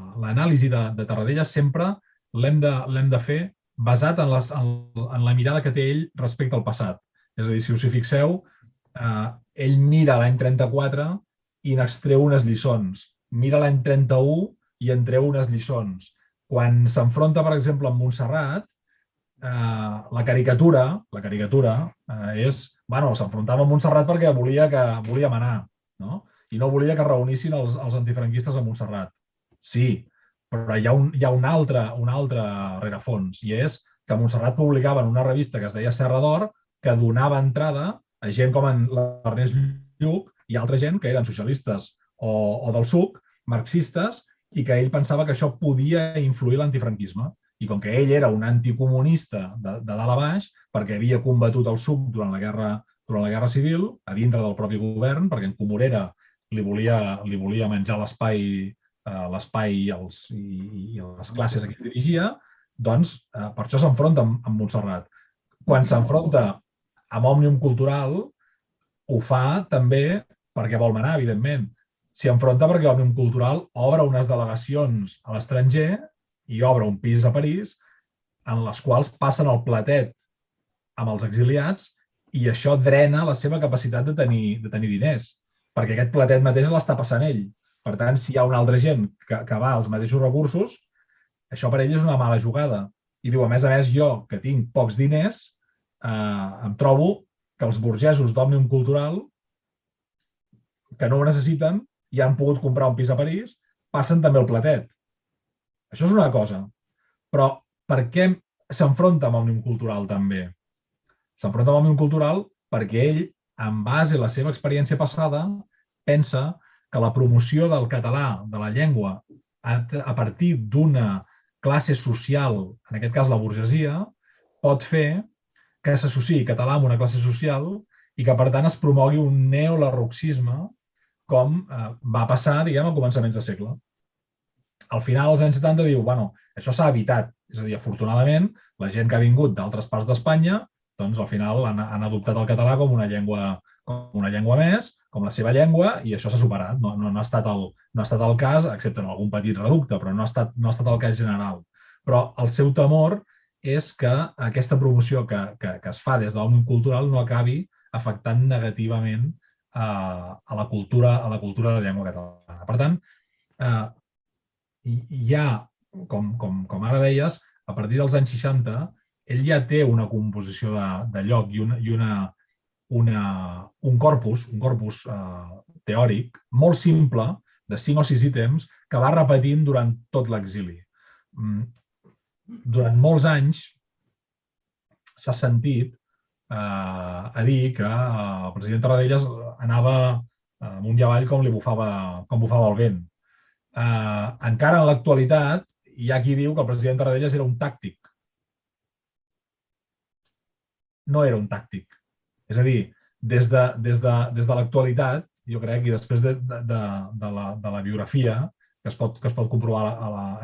l'anàlisi de Tarradellas sempre l'hem de fer basat en la mirada que té ell respecte al passat. És a dir, si us hi fixeu, ell mira l'any 34 i n'extreu unes lliçons. Mira l'any 31 i en treu unes lliçons. Quan s'enfronta, per exemple, amb Montserrat, la caricatura és... s'enfrontava amb Montserrat perquè volia manar, no? I no volia que reunissin els antifranquistes a Montserrat. Sí, però hi ha un altre rerefons, i és que a Montserrat publicaven una revista que es deia Serra d'Or, que donava entrada a gent com l'Ernest Lluch i altra gent que eren socialistes o del SUC, marxistes, i que ell pensava que això podia influir l'antifranquisme. I com que ell era un anticomunista de dalt a baix, perquè havia combatut el SUC durant la Guerra Civil, a dintre del propi govern, perquè en Comorera li volia menjar l'espai i les classes a qui es dirigia, doncs per això s'enfronta amb Montserrat. Quan s'enfronta amb Òmnium Cultural, ho fa també perquè vol manar, evidentment. S'hi enfronta perquè Òmnium Cultural obre unes delegacions a l'estranger i obre un pis a París en les quals passen el platet amb els exiliats i això drena la seva capacitat de tenir diners, perquè aquest platet mateix l'està passant ell. Per tant, si hi ha una altra gent que va als mateixos recursos, això per ell és una mala jugada. I diu, a més, jo, que tinc pocs diners, em trobo que els burgesos d'Òmnium Cultural, que no ho necessiten i han pogut comprar un pis a París, passen també el platet. Això és una cosa. Però per què s'enfronta amb Òmnium Cultural també? S'enfronta amb Òmnium Cultural perquè ell, en base a la seva experiència passada, pensa que la promoció del català, de la llengua, a partir d'una classe social, en aquest cas la burgesia, pot fer que s'associï català amb una classe social i que, per tant, es promogui un neolarroxisme com va passar, diguem, a començaments de segle. Al final, als anys 70, diu, bueno, això s'ha evitat. És a dir, afortunadament, la gent que ha vingut d'altres parts d'Espanya, doncs, al final, han adoptat el català com una llengua més, com la seva llengua, i això s'ha superat. No ha estat el cas, excepte en algun petit reducte, però no ha estat el cas general. Però el seu temor és que aquesta promoció que es fa des d'Òmnium Cultural no acabi afectant negativament a la cultura de la llengua catalana. Per tant, ja, com ara deies, a partir dels anys 60, ell ja té una composició de lloc i un corpus teòric molt simple, de 5 o 6 ítems, que va repetint durant tot l'exili. durant molts anys s'ha sentit a dir que el president Tarradellas anava amunt i avall com bufava el vent. Encara en l'actualitat hi ha qui diu que el president Tarradellas era un tàctic. No era un tàctic. És a dir, des de l'actualitat, jo crec, i després de la biografia, que es pot comprovar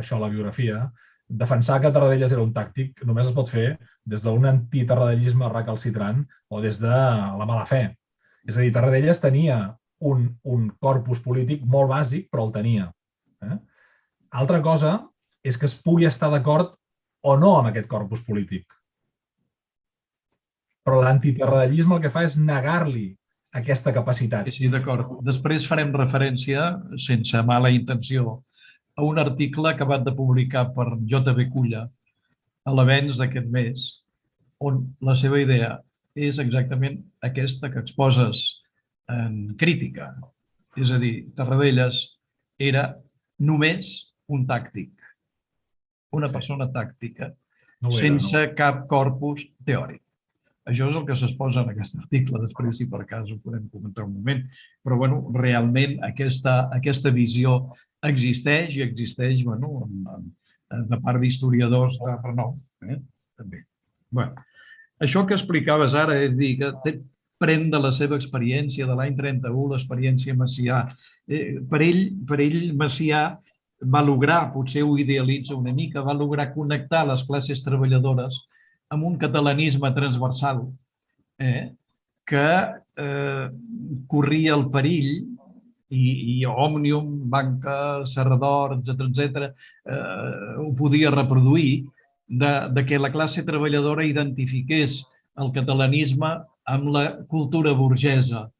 això a la biografia, defensar que Tarradellas era un tàctic només es pot fer des d'un antitarradellisme recalcitrant o des de la mala fe. És a dir, Tarradellas tenia un corpus polític molt bàsic, però el tenia. Altra cosa és que es pugui estar d'acord o no amb aquest corpus polític. Però l'antitarradellisme el que fa és negar-li aquesta capacitat. Sí, d'acord. Després farem referència, sense mala intenció, a un article acabat de publicar per J.B. Culla a l'avenç d'aquest mes, on la seva idea és exactament aquesta que exposes en crítica. És a dir, Tarradellas era només un tàctic, una persona tàctica, sense cap corpus teòric. Això és el que s'exposa en aquest article. Després, si per cas, ho podem comentar un moment. Però, realment aquesta visió existeix i existeix de part d'historiadors de renom. També. Això que explicaves ara, és dir, que pren de la seva experiència de l'any 31, l'experiència Macià. Per ell, Macià va lograr, potser ho idealitza una mica, va lograr connectar les classes treballadores amb un catalanisme transversal que corria el perill, i Òmnium, Banca, Serrador, etc., ho podia reproduir, de que la classe treballadora identifiqués el catalanisme amb la cultura burgesa,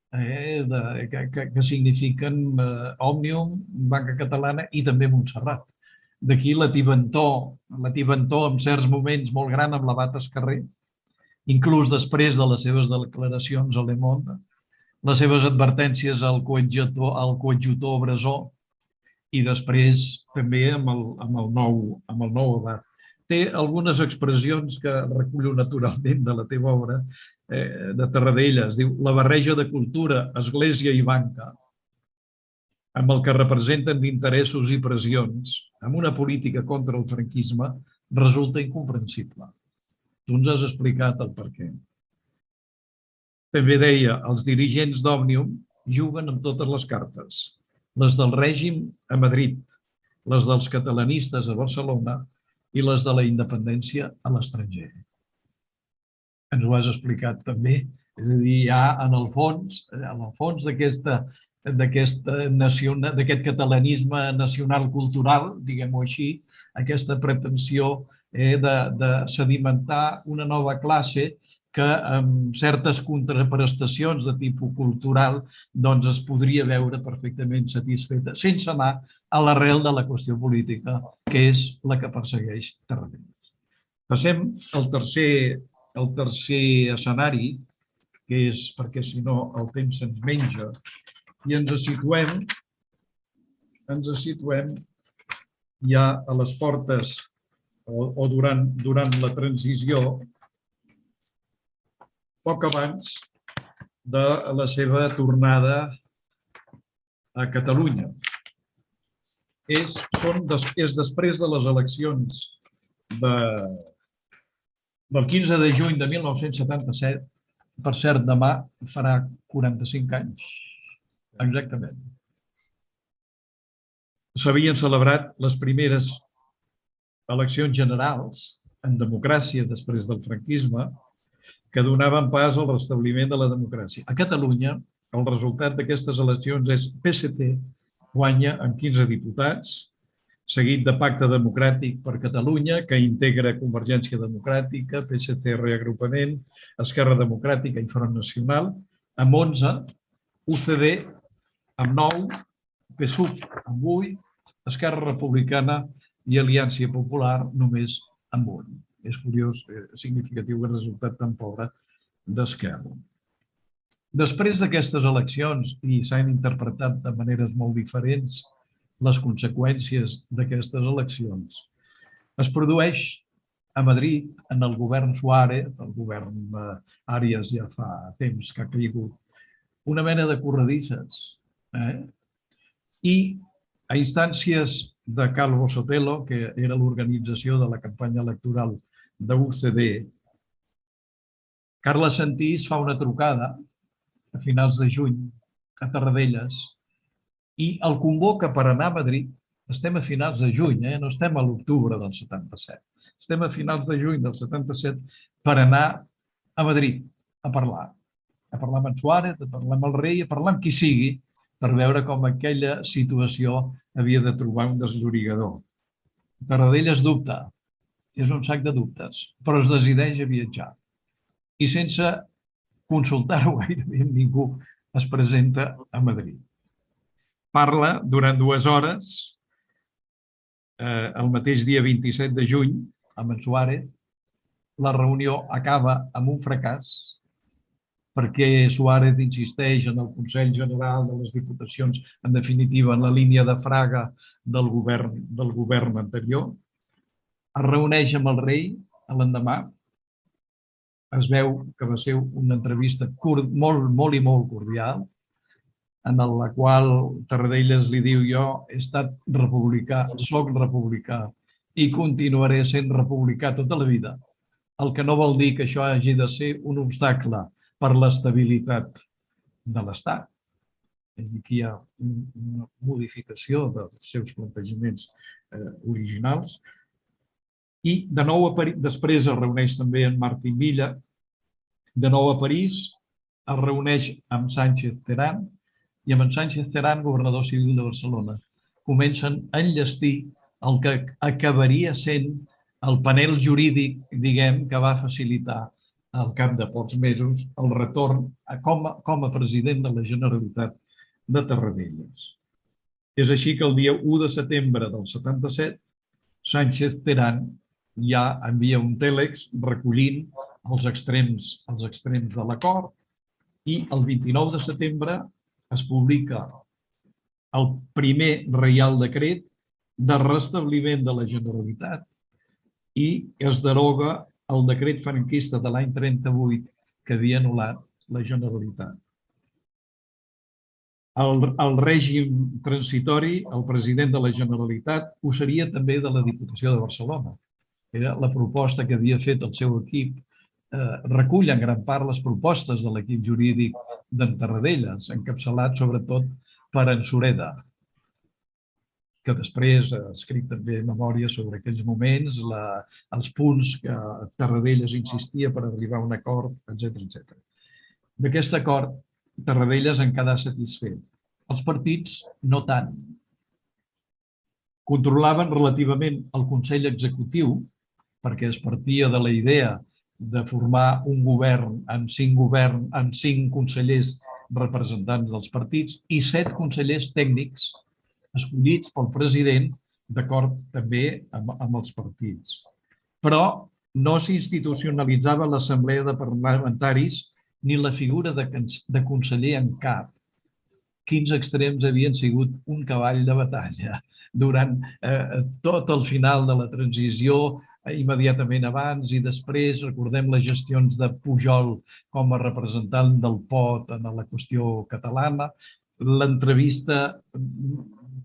que signifiquen Òmnium, Banca Catalana i també Montserrat. D'aquí la tibantor en certs moments molt gran amb l'Abat Escarrer, inclús després de les seves declaracions a Le Monde, les seves advertències al coadjutor Brasó i després també amb el nou Abat. Té algunes expressions que recullo naturalment de la teva obra, de Tarradellas. Diu, la barreja de cultura, església i banca, amb el que representen d'interessos i pressions, amb una política contra el franquisme, resulta incomprensible. Tu ens has explicat el perquè. També deia, els dirigents d'Òmnium juguen amb totes les cartes, les del règim a Madrid, les dels catalanistes a Barcelona i les de la independència a l'estranger. Ens ho has explicat també. És a dir, hi ha en el fons d'aquest catalanisme nacional-cultural, diguem-ho així, aquesta pretensió de sedimentar una nova classe que amb certes contraprestacions de tipus cultural es podria veure perfectament satisfeta, sense anar a l'arrel de la qüestió política, que és la que persegueix Tarradellas. Passem al tercer escenari, que és perquè si no el temps se'ns menja, i ens situem ja a les portes o durant la transició, poc abans de la seva tornada a Catalunya. És després de les eleccions del 15 de juny de 1977, per cert, demà farà 45 anys. Exactament. S'havien celebrat les primeres eleccions generals en democràcia després del franquisme que donaven pas al restabliment de la democràcia. A Catalunya, el resultat d'aquestes eleccions és PSC guanya amb 15 diputats, seguit de Pacte Democràtic per Catalunya, que integra Convergència Democràtica, PSC Reagrupament, Esquerra Democràtica i Front Nacional, amb 11, UCD amb 9, PSUV amb 8, Esquerra Republicana i Aliança Popular només amb 1. És curiós, significatiu el resultat tan pobre d'Esquerra. Després d'aquestes eleccions, i s'han interpretat de maneres molt diferents les conseqüències d'aquestes eleccions. Es produeix a Madrid, en el govern Suárez, el govern Arias ja fa temps que ha caigut, una mena de corredisses. I a instàncies de Calvo Sotelo, que era l'organització de la campanya electoral de UCD, Carles Santís fa una trucada a finals de juny a Tarradellas i el convoca per anar a Madrid. Estem a finals de juny, no estem a l'octubre del 77. Estem a finals de juny del 77 per anar a Madrid a parlar amb en Suárez, a parlar amb el rei, a parlar amb qui sigui, per veure com aquella situació havia de trobar un desllorigador. Tarradellas dubta, és un sac de dubtes, però es decideix a viatjar. I sense consultar-ho gairebé amb ningú, es presenta a Madrid. Parla durant 2 hores, el mateix dia 27 de juny, amb en Suárez. La reunió acaba amb un fracàs perquè Suárez insisteix en el Consell General de les Diputacions, en definitiva, en la línia de Fraga del govern anterior. Es reuneix amb el rei l'endemà. Es veu que va ser una entrevista molt cordial, en la qual Tarradellas li diu: jo he estat republicà, soc republicà i continuaré sent republicà tota la vida, el que no vol dir que això hagi de ser un obstacle per l'estabilitat de l'Estat. Aquí hi ha una modificació dels seus plantejaments originals. I de nou a París, després es reuneix també amb Martín Villa, de nou a París, es reuneix amb Sánchez Terán, i amb en Sánchez Terán, governador civil de Barcelona, comencen a enllestir el que acabaria sent el panel jurídic, diguem, que va facilitar al cap de pocs mesos el retorn com a president de la Generalitat de Tarradellas. És així que el dia 1 de setembre del 77, Sánchez Terán ja envia un tèlex recollint els extrems de l'acord i el 29 de setembre es publica el primer Reial Decret de restabliment de la Generalitat i es deroga el decret franquista de l'any 38 que havia anul·lat la Generalitat. El règim transitori, el president de la Generalitat, ho seria també de la Diputació de Barcelona. Era la proposta que havia fet el seu equip. Recull en gran part les propostes de l'equip jurídic d'en Tarradellas, encapçalat sobretot per en Sureda, que després ha escrit també memòries sobre aquells moments, els punts que Tarradellas insistia per arribar a un acord, etc. D'aquest acord, Tarradellas en quedà satisfet. Els partits no tant. Controlaven relativament el Consell Executiu, perquè es partia de la idea de formar un govern amb 5 consellers representants dels partits i 7 consellers tècnics escollits pel president, d'acord també amb els partits. Però no s'institucionalitzava l'assemblea de parlamentaris ni la figura de conseller en cap. Quins extrems havien sigut un cavall de batalla durant tot el final de la transició, immediatament abans i després. Recordem les gestions de Pujol com a representant del POT en la qüestió catalana, l'entrevista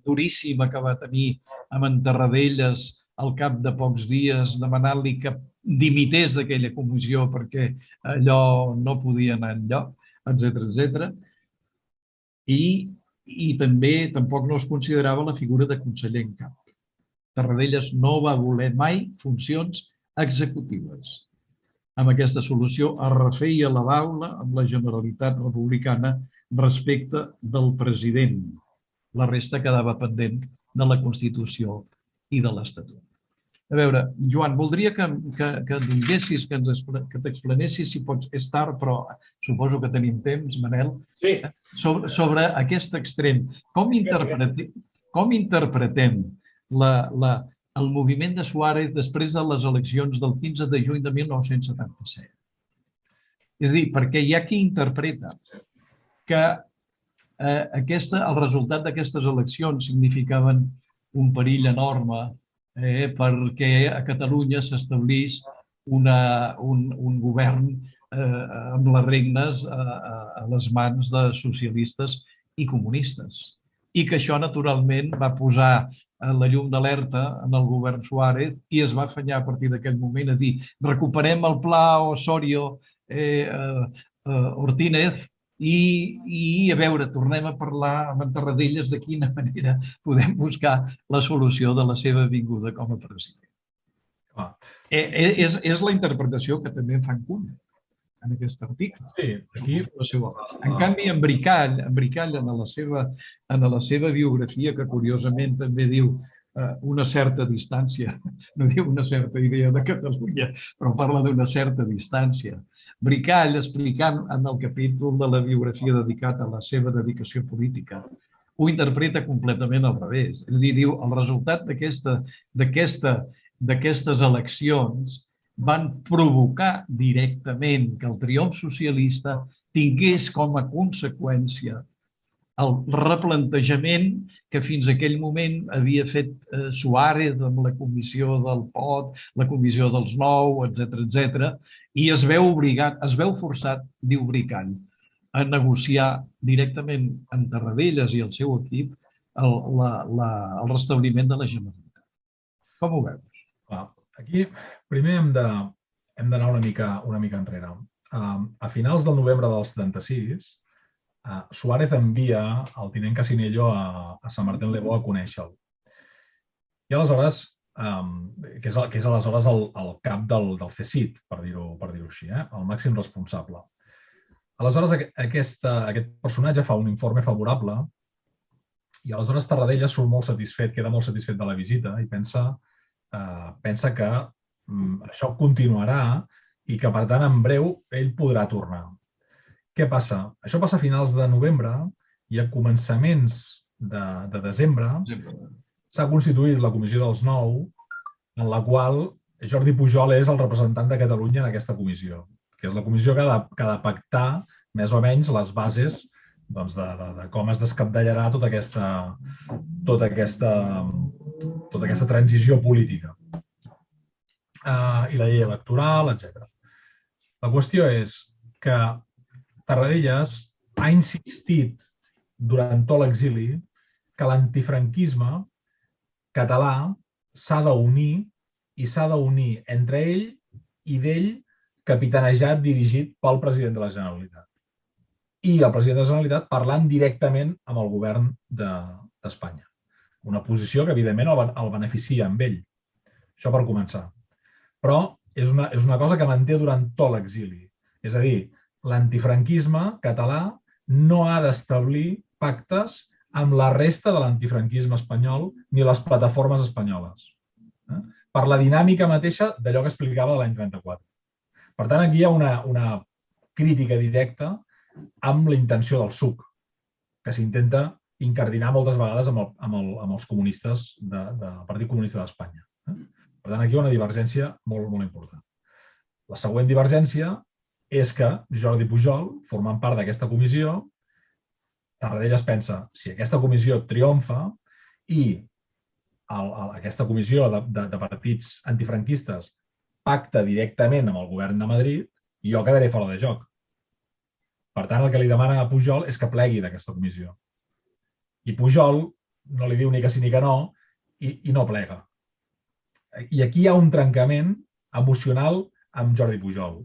duríssima que va tenir amb en Tarradellas al cap de pocs dies demanant-li que dimités d'aquella comissió perquè allò no podia anar enlloc, etc. I també tampoc no es considerava la figura de conseller en cap. Tarradellas no va voler mai funcions executives. Amb aquesta solució es refeia la baula amb la Generalitat republicana respecte del president. La resta quedava pendent de la Constitució i de l'Estatut. A veure, Joan, voldria que donessis, que t'explanessis, si pots, és tard, però suposo que tenim temps, Manel, sobre aquest extrem. Com interpretem el moviment de Suárez després de les eleccions del 15 de juny de 1977? És a dir, perquè hi ha qui interpreta que el resultat d'aquestes eleccions significaven un perill enorme perquè a Catalunya s'establís un govern amb les regnes a les mans de socialistes i comunistes. I que això, naturalment, va posar la llum d'alerta en el govern Suárez i es va afanyar a partir d'aquell moment a dir recuperem el pla Osorio Ortínez i a veure, tornem a parlar amb en Tarradellas de quina manera podem buscar la solució de la seva vinguda com a president. És la interpretació que també en fan Cunha en aquest article. Sí, aquí... En canvi, en Bricall, en la seva biografia, que curiosament també diu una certa distància, no diu una certa idea de Catalunya, però parla d'una certa distància. Bricall, explicant en el capítol de la biografia dedicat a la seva dedicació política, ho interpreta completament al revés. És a dir, diu, el resultat d'aquestes eleccions van provocar directament que el triomf socialista tingués com a conseqüència el replantejament que fins a aquell moment havia fet Suárez amb la comissió del POT, la comissió dels 9, etc., i es veu forçat, diu Bricall, a negociar directament amb Tarradellas i el seu equip el restabliment de la Generalitat. Com ho veus? Aquí primer hem d'anar una mica enrere. A finals del novembre del 76, Suárez envia el tinent Casinello a Sant Martín Lebó a conèixer-lo. I aleshores, que és aleshores el cap del CSIC, per dir-ho així, el màxim responsable. Aleshores, aquest personatge fa un informe favorable i aleshores Tarradellas surt molt satisfet, queda molt satisfet de la visita i pensa que això continuarà i que, per tant, en breu ell podrà tornar. Què passa? Això passa a finals de novembre i a començaments de desembre s'ha constituït la Comissió dels 9, en la qual Jordi Pujol és el representant de Catalunya en aquesta comissió, que és la comissió que ha de pactar més o menys les bases de com es descapdallarà tota aquesta transició política. I la llei electoral, etc. La qüestió és que Tarradellas ha insistit durant tot l'exili que l'antifranquisme català s'ha d'unir i s'ha d'unir entre ell i d'ell capitanejat, dirigit pel president de la Generalitat. I el president de la Generalitat parlant directament amb el govern d'Espanya. Una posició que, evidentment, el beneficia amb ell. Això per començar. Però és una cosa que manté durant tot l'exili. És a dir, l'antifranquisme català no ha d'establir pactes amb la resta de l'antifranquisme espanyol ni les plataformes espanyoles. Per la dinàmica mateixa d'allò que explicava de l'any 34. Per tant, aquí hi ha una crítica directa amb la intenció del PSUC, que s'intenta incardinar moltes vegades amb els comunistes del Partit Comunista d'Espanya. Per tant, aquí hi ha una divergència molt, molt important. La següent divergència és que Jordi Pujol, formant part d'aquesta comissió, Tarradellas pensa, si aquesta comissió triomfa i aquesta comissió de partits antifranquistes pacta directament amb el govern de Madrid, jo quedaré fora de joc. Per tant, el que li demana a Pujol és que plegui d'aquesta comissió. I Pujol no li diu ni que sí ni que no i no plega. I aquí hi ha un trencament emocional amb Jordi Pujol,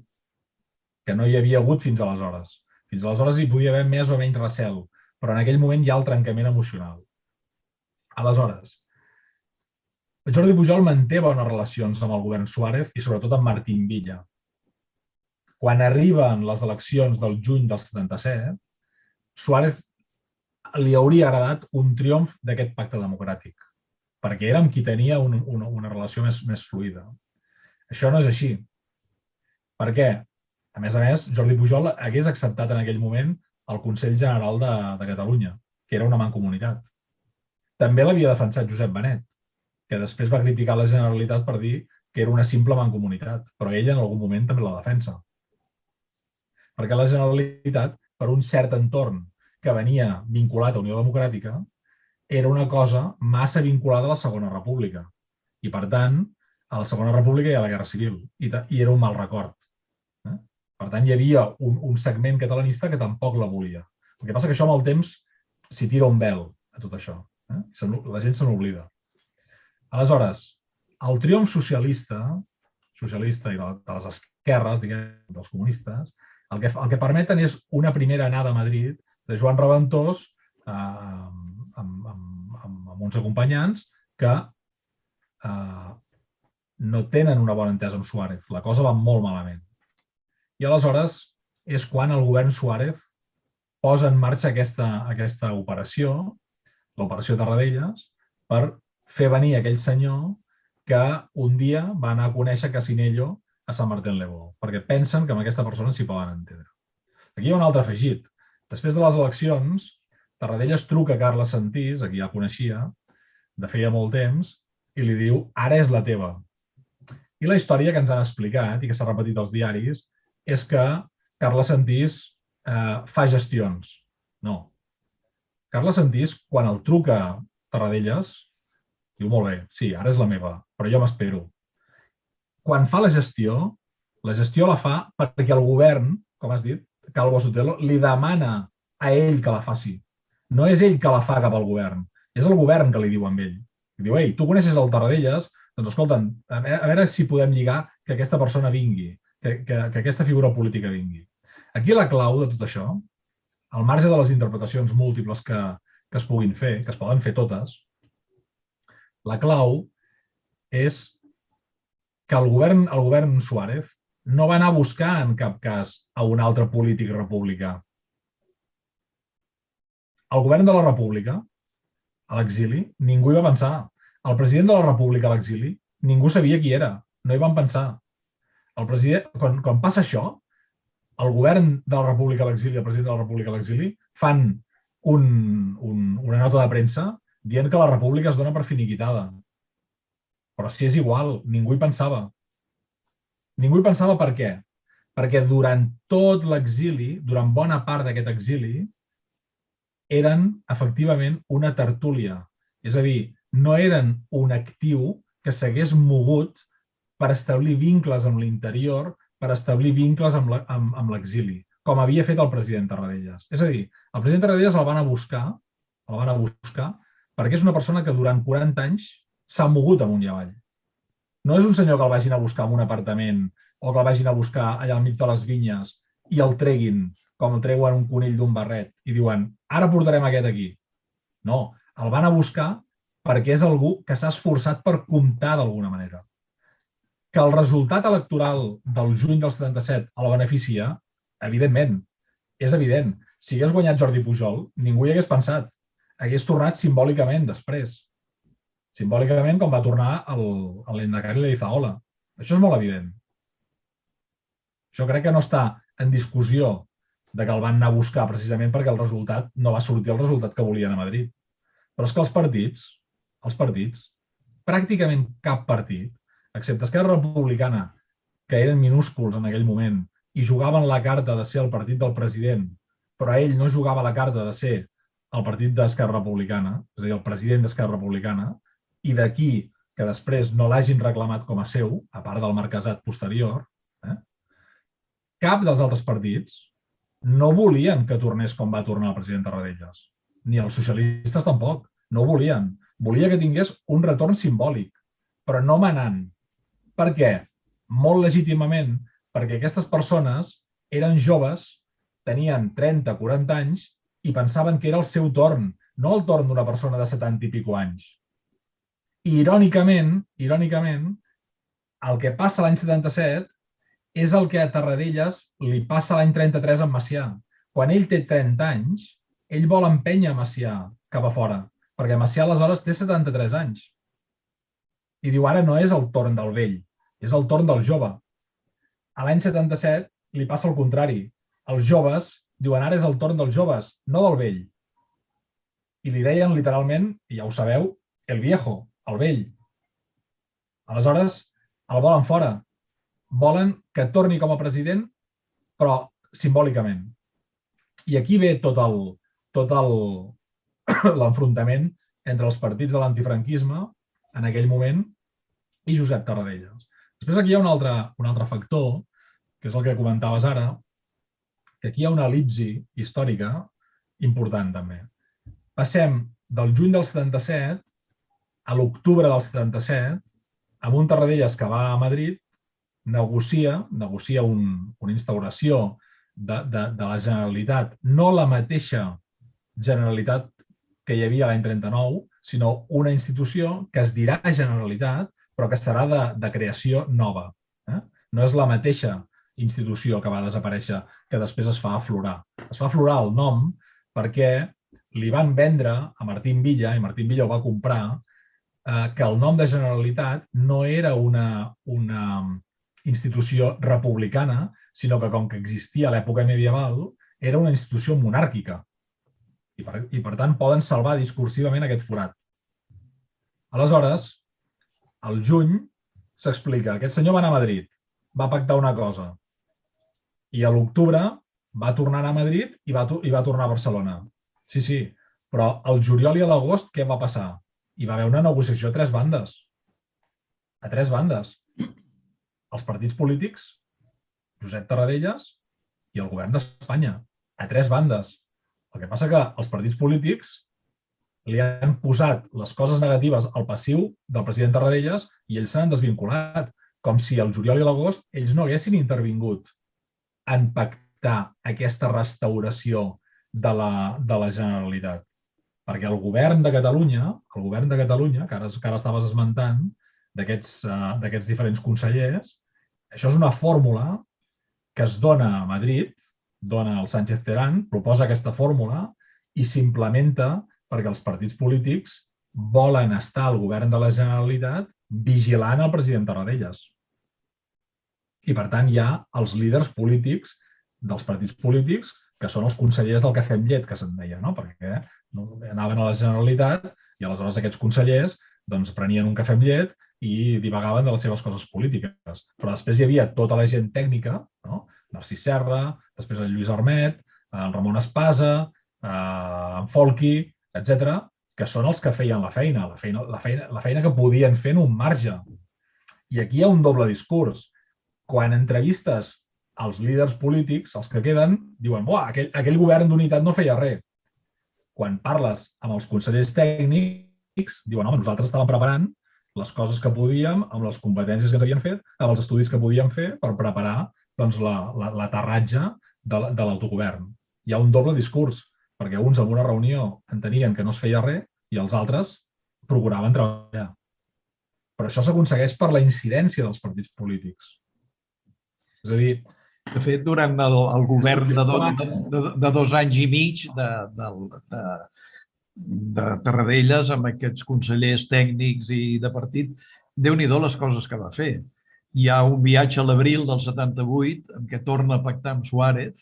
que no hi havia hagut fins aleshores. Fins aleshores hi podia haver més o menys recel, però en aquell moment hi ha el trencament emocional. Aleshores, Jordi Pujol manté bones relacions amb el govern Suárez i sobretot amb Martín Villa. Quan arriben les eleccions del juny del 77, Suárez li hauria agradat un triomf d'aquest pacte democràtic, perquè era amb qui tenia una relació més fluida. Això no és així. Per què? A més, Jordi Pujol hagués acceptat en aquell moment el Consell General de Catalunya, que era una mancomunitat. També l'havia defensat Josep Benet, que després va criticar la Generalitat per dir que era una simple mancomunitat, però ell en algun moment també la defensa. Perquè la Generalitat, per un cert entorn que venia vinculat a Unió Democràtica, era una cosa massa vinculada a la Segona República. I, per tant, a la Segona República hi ha la Guerra Civil i era un mal record. Per tant, hi havia un segment catalanista que tampoc la volia. El que passa que això amb el temps s'hi tira un vel a tot això. La gent se n'oblida. Aleshores, el triomf socialista i de les esquerres, diguem, dels comunistes, el que permeten és una primera anada a Madrid de Joan Reventós amb uns acompanyants que no tenen una bona entesa amb Suárez. La cosa va molt malament. I aleshores és quan el govern Suárez posa en marxa aquesta operació, l'operació Tarradellas, per fer venir aquell senyor que un dia va anar a conèixer Casinello a Sant Martín-le-Beau, perquè pensen que amb aquesta persona s'hi poden entendre. Aquí hi ha un altre afegit. Després de les eleccions, Tarradellas truca a Carles Sentís, a qui ja coneixia, de feia molt temps, i li diu, ara és la teva. I la història que ens han explicat i que s'ha repetit als diaris és que Carles Sentís fa gestions. No. Carles Sentís, quan el truca Tarradellas, diu, molt bé, sí, ara és la meva, però jo m'espero. Quan fa la gestió la fa perquè el govern, com has dit, Calvo Sotelo, li demana a ell que la faci. No és ell que la fa cap al govern, és el govern que li diu amb ell. Li diu, ei, tu coneixes el Tarradellas? Doncs escolta'm, a veure si podem lligar que aquesta persona vingui, que aquesta figura política vingui. Aquí la clau de tot això, al marge de les interpretacions múltiples que es puguin fer, que es poden fer totes, la clau és que el govern Suárez no va anar a buscar en cap cas a un altre polític republicà. El govern de la República, a l'exili, ningú hi va pensar. El president de la República a l'exili, ningú sabia qui era, no hi van pensar. El president, quan passa això, el govern de la República a l'exili i el president de la República a l'exili fan una nota de premsa dient que la República es dona per finiquitada. Però si és igual, ningú hi pensava. Ningú hi pensava per què? Perquè durant tot l'exili, durant bona part d'aquest exili, eren efectivament una tertúlia. És a dir, no eren un actiu que s'hagués mogut per establir vincles amb l'interior, per establir vincles amb l'exili, com havia fet el president Tarradellas. És a dir, el president Tarradellas el van a buscar perquè és una persona que durant 40 anys s'ha mogut amunt i avall. No és un senyor que el vagin a buscar en un apartament o que el vagin a buscar allà al mig de les vinyes i el treguin com el treuen un conill d'un barret i diuen, ara portarem aquest aquí. No, el van a buscar perquè és algú que s'ha esforçat per comptar d'alguna manera. Que el resultat electoral del juny del 77 el beneficia, evidentment, és evident. Si hagués guanyat Jordi Pujol, ningú hi hagués pensat. Hagués tornat simbòlicament després. Simbòlicament com va tornar l'Endacari i l'Izaola. Això és molt evident. Això crec que no està en discussió de que el van anar a buscar precisament perquè el resultat no va sortir el resultat que volien a Madrid. Però és que els partits, pràcticament cap partit, excepte Esquerra Republicana, que eren minúsculs en aquell moment i jugaven la carta de ser el partit del president, però ell no jugava la carta de ser el partit d'Esquerra Republicana, és a dir, el president d'Esquerra Republicana, i d'aquí que després no l'hagin reclamat com a seu, a part del marquesat posterior, cap dels altres partits no volien que tornés com va tornar el president Tarradellas. Ni els socialistes tampoc. No ho volien. Volia que tingués un retorn simbòlic, però no manant. Per què? Molt legítimament, perquè aquestes persones eren joves, tenien 30-40 anys i pensaven que era el seu torn, no el torn d'una persona de 70 i pico anys. I irònicament, el que passa l'any 77 és el que a Tarradellas li passa l'any 33 amb Macià. Quan ell té 30 anys, ell vol empènyer Macià cap a fora, perquè Macià aleshores té 73 anys. I diu, ara no és el torn del vell, és el torn del jove. A l'any 77 li passa el contrari. Els joves diuen, ara és el torn dels joves, no del vell. I li deien literalment, i ja ho sabeu, el viejo, el vell. Aleshores, el volen fora. Volen que torni com a president, però simbòlicament. I aquí ve tot tot l'enfrontament entre els partits de l'antifranquisme en aquell moment i Josep Tarradellas. Després aquí hi ha un altre factor, que és el que comentaves ara, que aquí hi ha una elipsi històrica important també. Passem del juny del 77 a l'octubre del 77 amb un Tarradellas que va a Madrid, negocia una instauració de la Generalitat, no la mateixa Generalitat que hi havia l'any 39, sinó una institució que es dirà Generalitat, però que serà de creació nova. No és la mateixa institució que va desaparèixer que després es fa aflorar. Es fa aflorar el nom perquè li van vendre a Martín Villa, i Martín Villa ho va comprar, que el nom de Generalitat no era una institució republicana, sinó que com que existia a l'època medieval, era una institució monàrquica. I per tant poden salvar discursivament aquest forat. Aleshores, al juny s'explica, aquest senyor va anar a Madrid, va pactar una cosa, i a l'octubre va tornar a Madrid i va tornar a Barcelona. Sí, però al juliol i a l'agost què va passar? Hi va haver una negociació a tres bandes. A tres bandes. Els partits polítics, Josep Tarradellas i el govern d'Espanya. A tres bandes. El que passa que els partits polítics li han posat les coses negatives al passiu del president Tarradellas i ells s'han desvinculat. Com si al juliol i l'agost ells no haguessin intervingut en pactar aquesta restauració de la Generalitat. Perquè el govern de Catalunya, que ara estaves esmentant, d'aquests diferents consellers, això és una fórmula que es dona a Madrid, dona el Sánchez Terán, proposa aquesta fórmula i s'implementa perquè els partits polítics volen estar al govern de la Generalitat vigilant el president Tarradellas. I, per tant, hi ha els líders polítics dels partits polítics que són els consellers del cafè amb llet, que se'n deia, no? Perquè anaven a la Generalitat i aleshores aquests consellers prenien un cafè amb llet i divagaven de les seves coses polítiques. Però després hi havia tota la gent tècnica, Narcís Serra, després el Lluís Armet, el Ramon Espasa, en Folchi, etc., que són els que feien la feina que podien fer en un marge. I aquí hi ha un doble discurs. Quan entrevistes els líders polítics, els que queden, diuen aquell govern d'unitat no feia res. Quan parles amb els consellers tècnics, diuen nosaltres estàvem preparant les coses que podíem, amb les competències que ens havien fet, amb els estudis que podíem fer per preparar l'aterratge de l'autogovern. Hi ha un doble discurs, perquè uns en una reunió entenien que no es feia res i els altres procuraven treballar. Però això s'aconsegueix per la incidència dels partits polítics. És a dir, de fet, durant el govern de 2 anys i mig de Tarradellas, amb aquests consellers tècnics i de partit, Déu-n'hi-do les coses que va fer. Hi ha un viatge a l'abril del 78 en què torna a pactar amb Suárez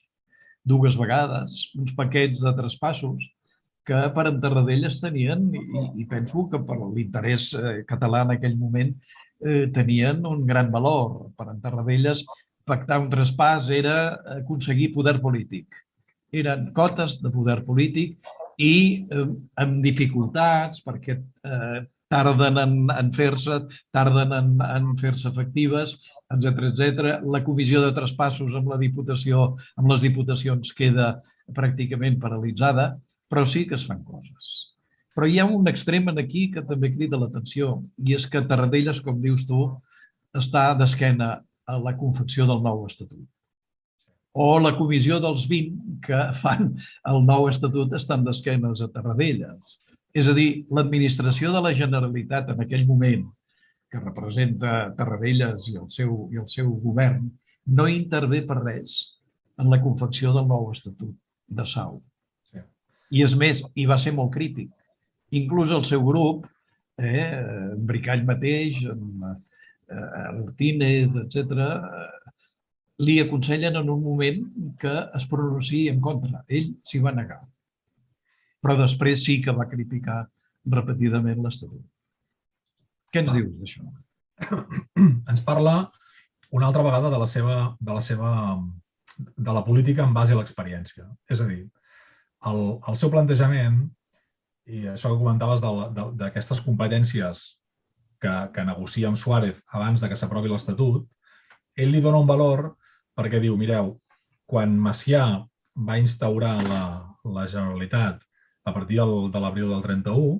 2 vegades, uns paquets de traspassos que per en Tarradellas tenien, i penso que per l'interès català en aquell moment, tenien un gran valor. Per en Tarradellas pactar un traspàs era aconseguir poder polític. Eren cotes de poder polític i amb dificultats perquè tarden en fer-se efectives, etc. La comissió de traspassos amb les diputacions queda pràcticament paralitzada, però sí que es fan coses. Però hi ha un extrem aquí que també crida l'atenció, i és que Tarradellas, com dius tu, està d'esquena a la confecció del nou estatut. O la comissió dels 20 que fan el nou estatut estan d'esquenes a Tarradellas. És a dir, l'administració de la Generalitat en aquell moment, que representa Tarradellas i el seu govern, no intervé per res en la confecció del nou estatut de Sau. I és més, hi va ser molt crític. Inclús el seu grup, en Bricall mateix, Martínez, etc., li aconsellen en un moment que es pronunciï en contra. Ell s'hi va negar. Però després sí que va criticar repetidament l'Estatut. Què ens dius d'això? Ens parla una altra vegada de la política en base a l'experiència. És a dir, el seu plantejament, i això que comentaves d'aquestes competències que negocia amb Suárez abans de que s'aprovi l'Estatut, ell li dona un valor perquè diu, mireu, quan Macià va instaurar la Generalitat a partir de l'abril del 31,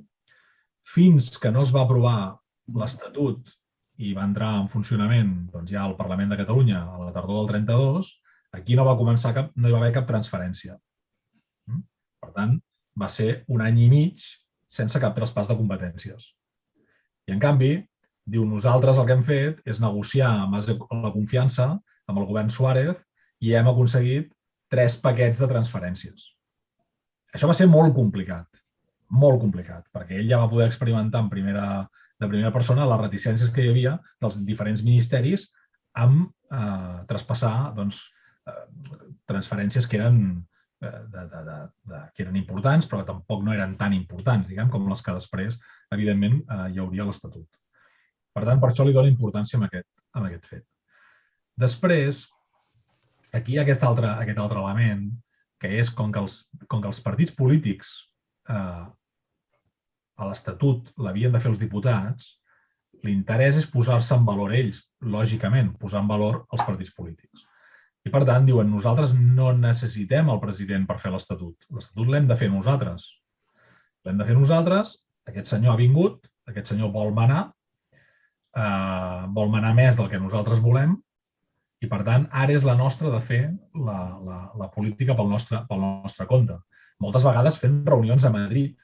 fins que no es va aprovar l'Estatut i va entrar en funcionament ja al Parlament de Catalunya a la tardor del 32, aquí no hi va haver cap transferència. Per tant, va ser un any i mig sense cap traspàs de competències. I, en canvi, diu, nosaltres el que hem fet és negociar amb la confiança amb el govern Suárez i hem aconseguit 3 paquets de transferències. Això va ser molt complicat, perquè ell ja va poder experimentar de primera persona les reticències que hi havia dels diferents ministeris amb traspassar transferències que eren importants, però tampoc no eren tan importants, diguem, com les que després, evidentment, hi hauria a l'Estatut. Per tant, per això li dona importància a aquest fet. Després, aquí hi ha aquest altre element, que és com que els partits polítics a l'Estatut l'havien de fer els diputats, l'interès és posar-se en valor ells, lògicament, posar en valor els partits polítics. I, per tant, diuen, nosaltres no necessitem el president per fer l'Estatut. L'Estatut l'hem de fer nosaltres. L'hem de fer nosaltres, aquest senyor ha vingut, aquest senyor vol manar més del que nosaltres volem, i, per tant, ara és la nostra de fer la política pel nostre compte. Moltes vegades fent reunions a Madrid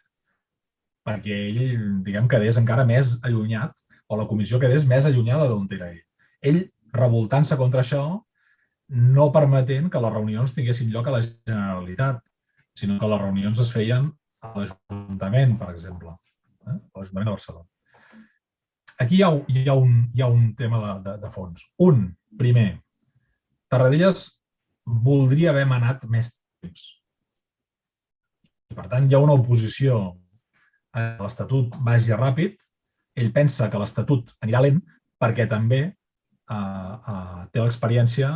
perquè ell, diguem, quedés encara més allunyat, o la comissió quedés més allunyada d'on era ell. Ell, revoltant-se contra això, no permetent que les reunions tinguessin lloc a la Generalitat, sinó que les reunions es feien a l'Ajuntament, per exemple, a l'Ajuntament de Barcelona. Aquí hi ha un tema de fons. Primer, Tarradellas voldria haver manat més temps. I, per tant, hi ha una oposició a que l'Estatut vagi ràpid. Ell pensa que l'Estatut anirà lent perquè també té l'experiència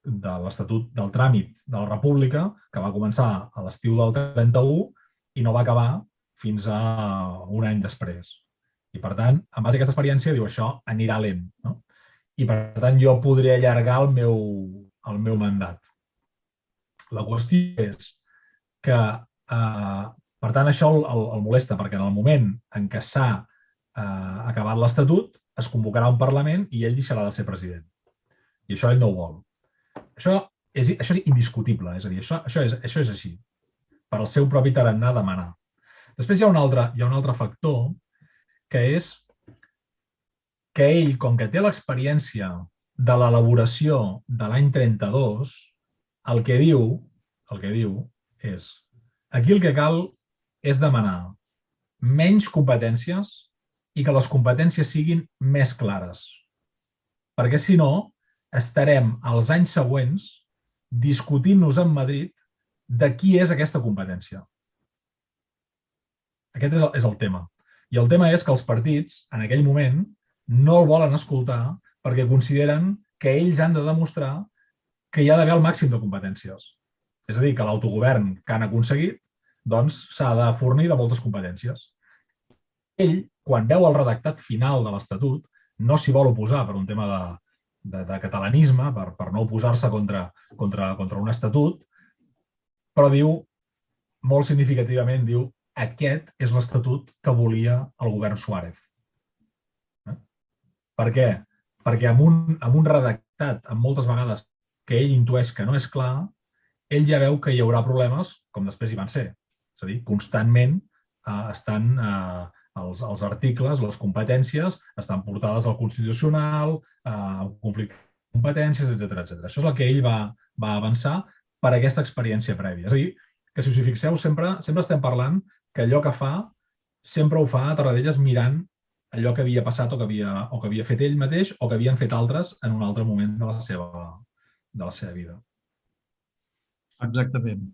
de l'Estatut del Tràmit de la República, que va començar a l'estiu del 31 i no va acabar fins a un any després. I, per tant, en base a aquesta experiència, diu, això anirà lent. I, per tant, jo podré allargar el meu mandat. La qüestió és que, per tant, això el molesta, perquè en el moment en què s'ha acabat l'Estatut, es convocarà un Parlament i ell deixarà de ser president. I això ell no ho vol. Això és indiscutible, és a dir, això és així, per al seu propi tarannà de manar. Després hi ha un altre factor, que és que ell, com que té l'experiència de l'elaboració de l'any 32, el que diu és, aquí el que cal és demanar menys competències i que les competències siguin més clares. Perquè, si no, estarem als anys següents discutint-nos amb Madrid de qui és aquesta competència. Aquest és el tema. I el tema és que els partits, en aquell moment, no el volen escoltar perquè consideren que ells han de demostrar que hi ha d'haver el màxim de competències. És a dir, que l'autogovern que han aconseguit s'ha de fornir de moltes competències. Ell, quan veu el redactat final de l'Estatut, no s'hi vol oposar per un tema de catalanisme, per no oposar-se contra un estatut, però diu, molt significativament, diu, aquest és l'Estatut que volia el govern Suárez. Per què? Perquè amb un redactat, amb moltes vegades que ell intueix que no és clar, ell ja veu que hi haurà problemes, com després hi van ser. És a dir, constantment estan els articles, les competències, estan portades al Constitucional, al conflicte de competències, etc. Això és el que ell va avançar per aquesta experiència prèvia. És a dir, que si us hi fixeu, sempre estem parlant que allò que fa, sempre ho fa a Tarradellas mirant allò que havia passat o que havia fet ell mateix o que havien fet altres en un altre moment de la seva vida. Exactament.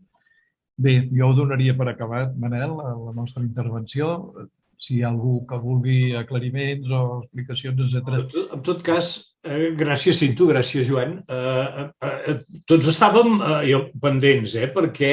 Bé, jo ho donaria per acabat, Manel, la nostra intervenció. Si hi ha algú que vulgui aclariments o explicacions, etc. En tot cas, gràcies, Cinto, gràcies, Joan. Tots estàvem pendents, perquè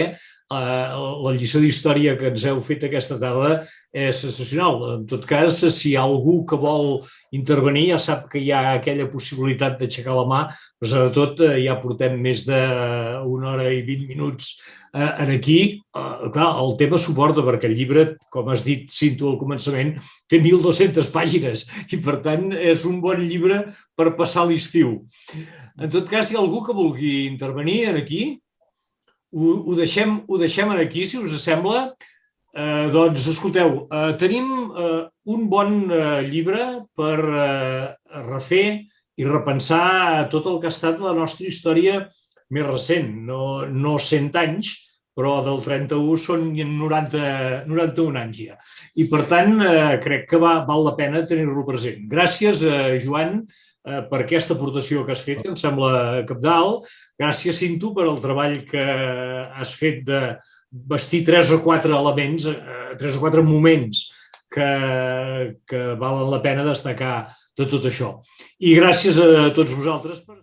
la lliçó d'història que ens heu fet aquesta tarda és sensacional. En tot cas, si hi ha algú que vol intervenir, ja sap que hi ha aquella possibilitat d'aixecar la mà, però sobretot ja portem més d'1 hora i 20 minuts aquí. Clar, el tema suporta, perquè el llibre, com has dit, Cinto, al començament, té 1.200 pàgines i, per tant, és un bon llibre per passar l'estiu. En tot cas, si hi ha algú que vulgui intervenir aquí, ho deixem aquí, si us sembla. Doncs, escolteu, tenim un bon llibre per refer i repensar tot el que ha estat la nostra història més recent. No 100 anys, però del 31 són 91 anys ja. I, per tant, crec que val la pena tenir-lo present. Gràcies, Joan, per aquesta aportació que has fet, que em sembla cabdal. Gràcies, Cinto, per el treball que has fet de vestir 3 o 4 elements, 3 o 4 moments que valen la pena destacar de tot això. I gràcies a tots vosaltres per...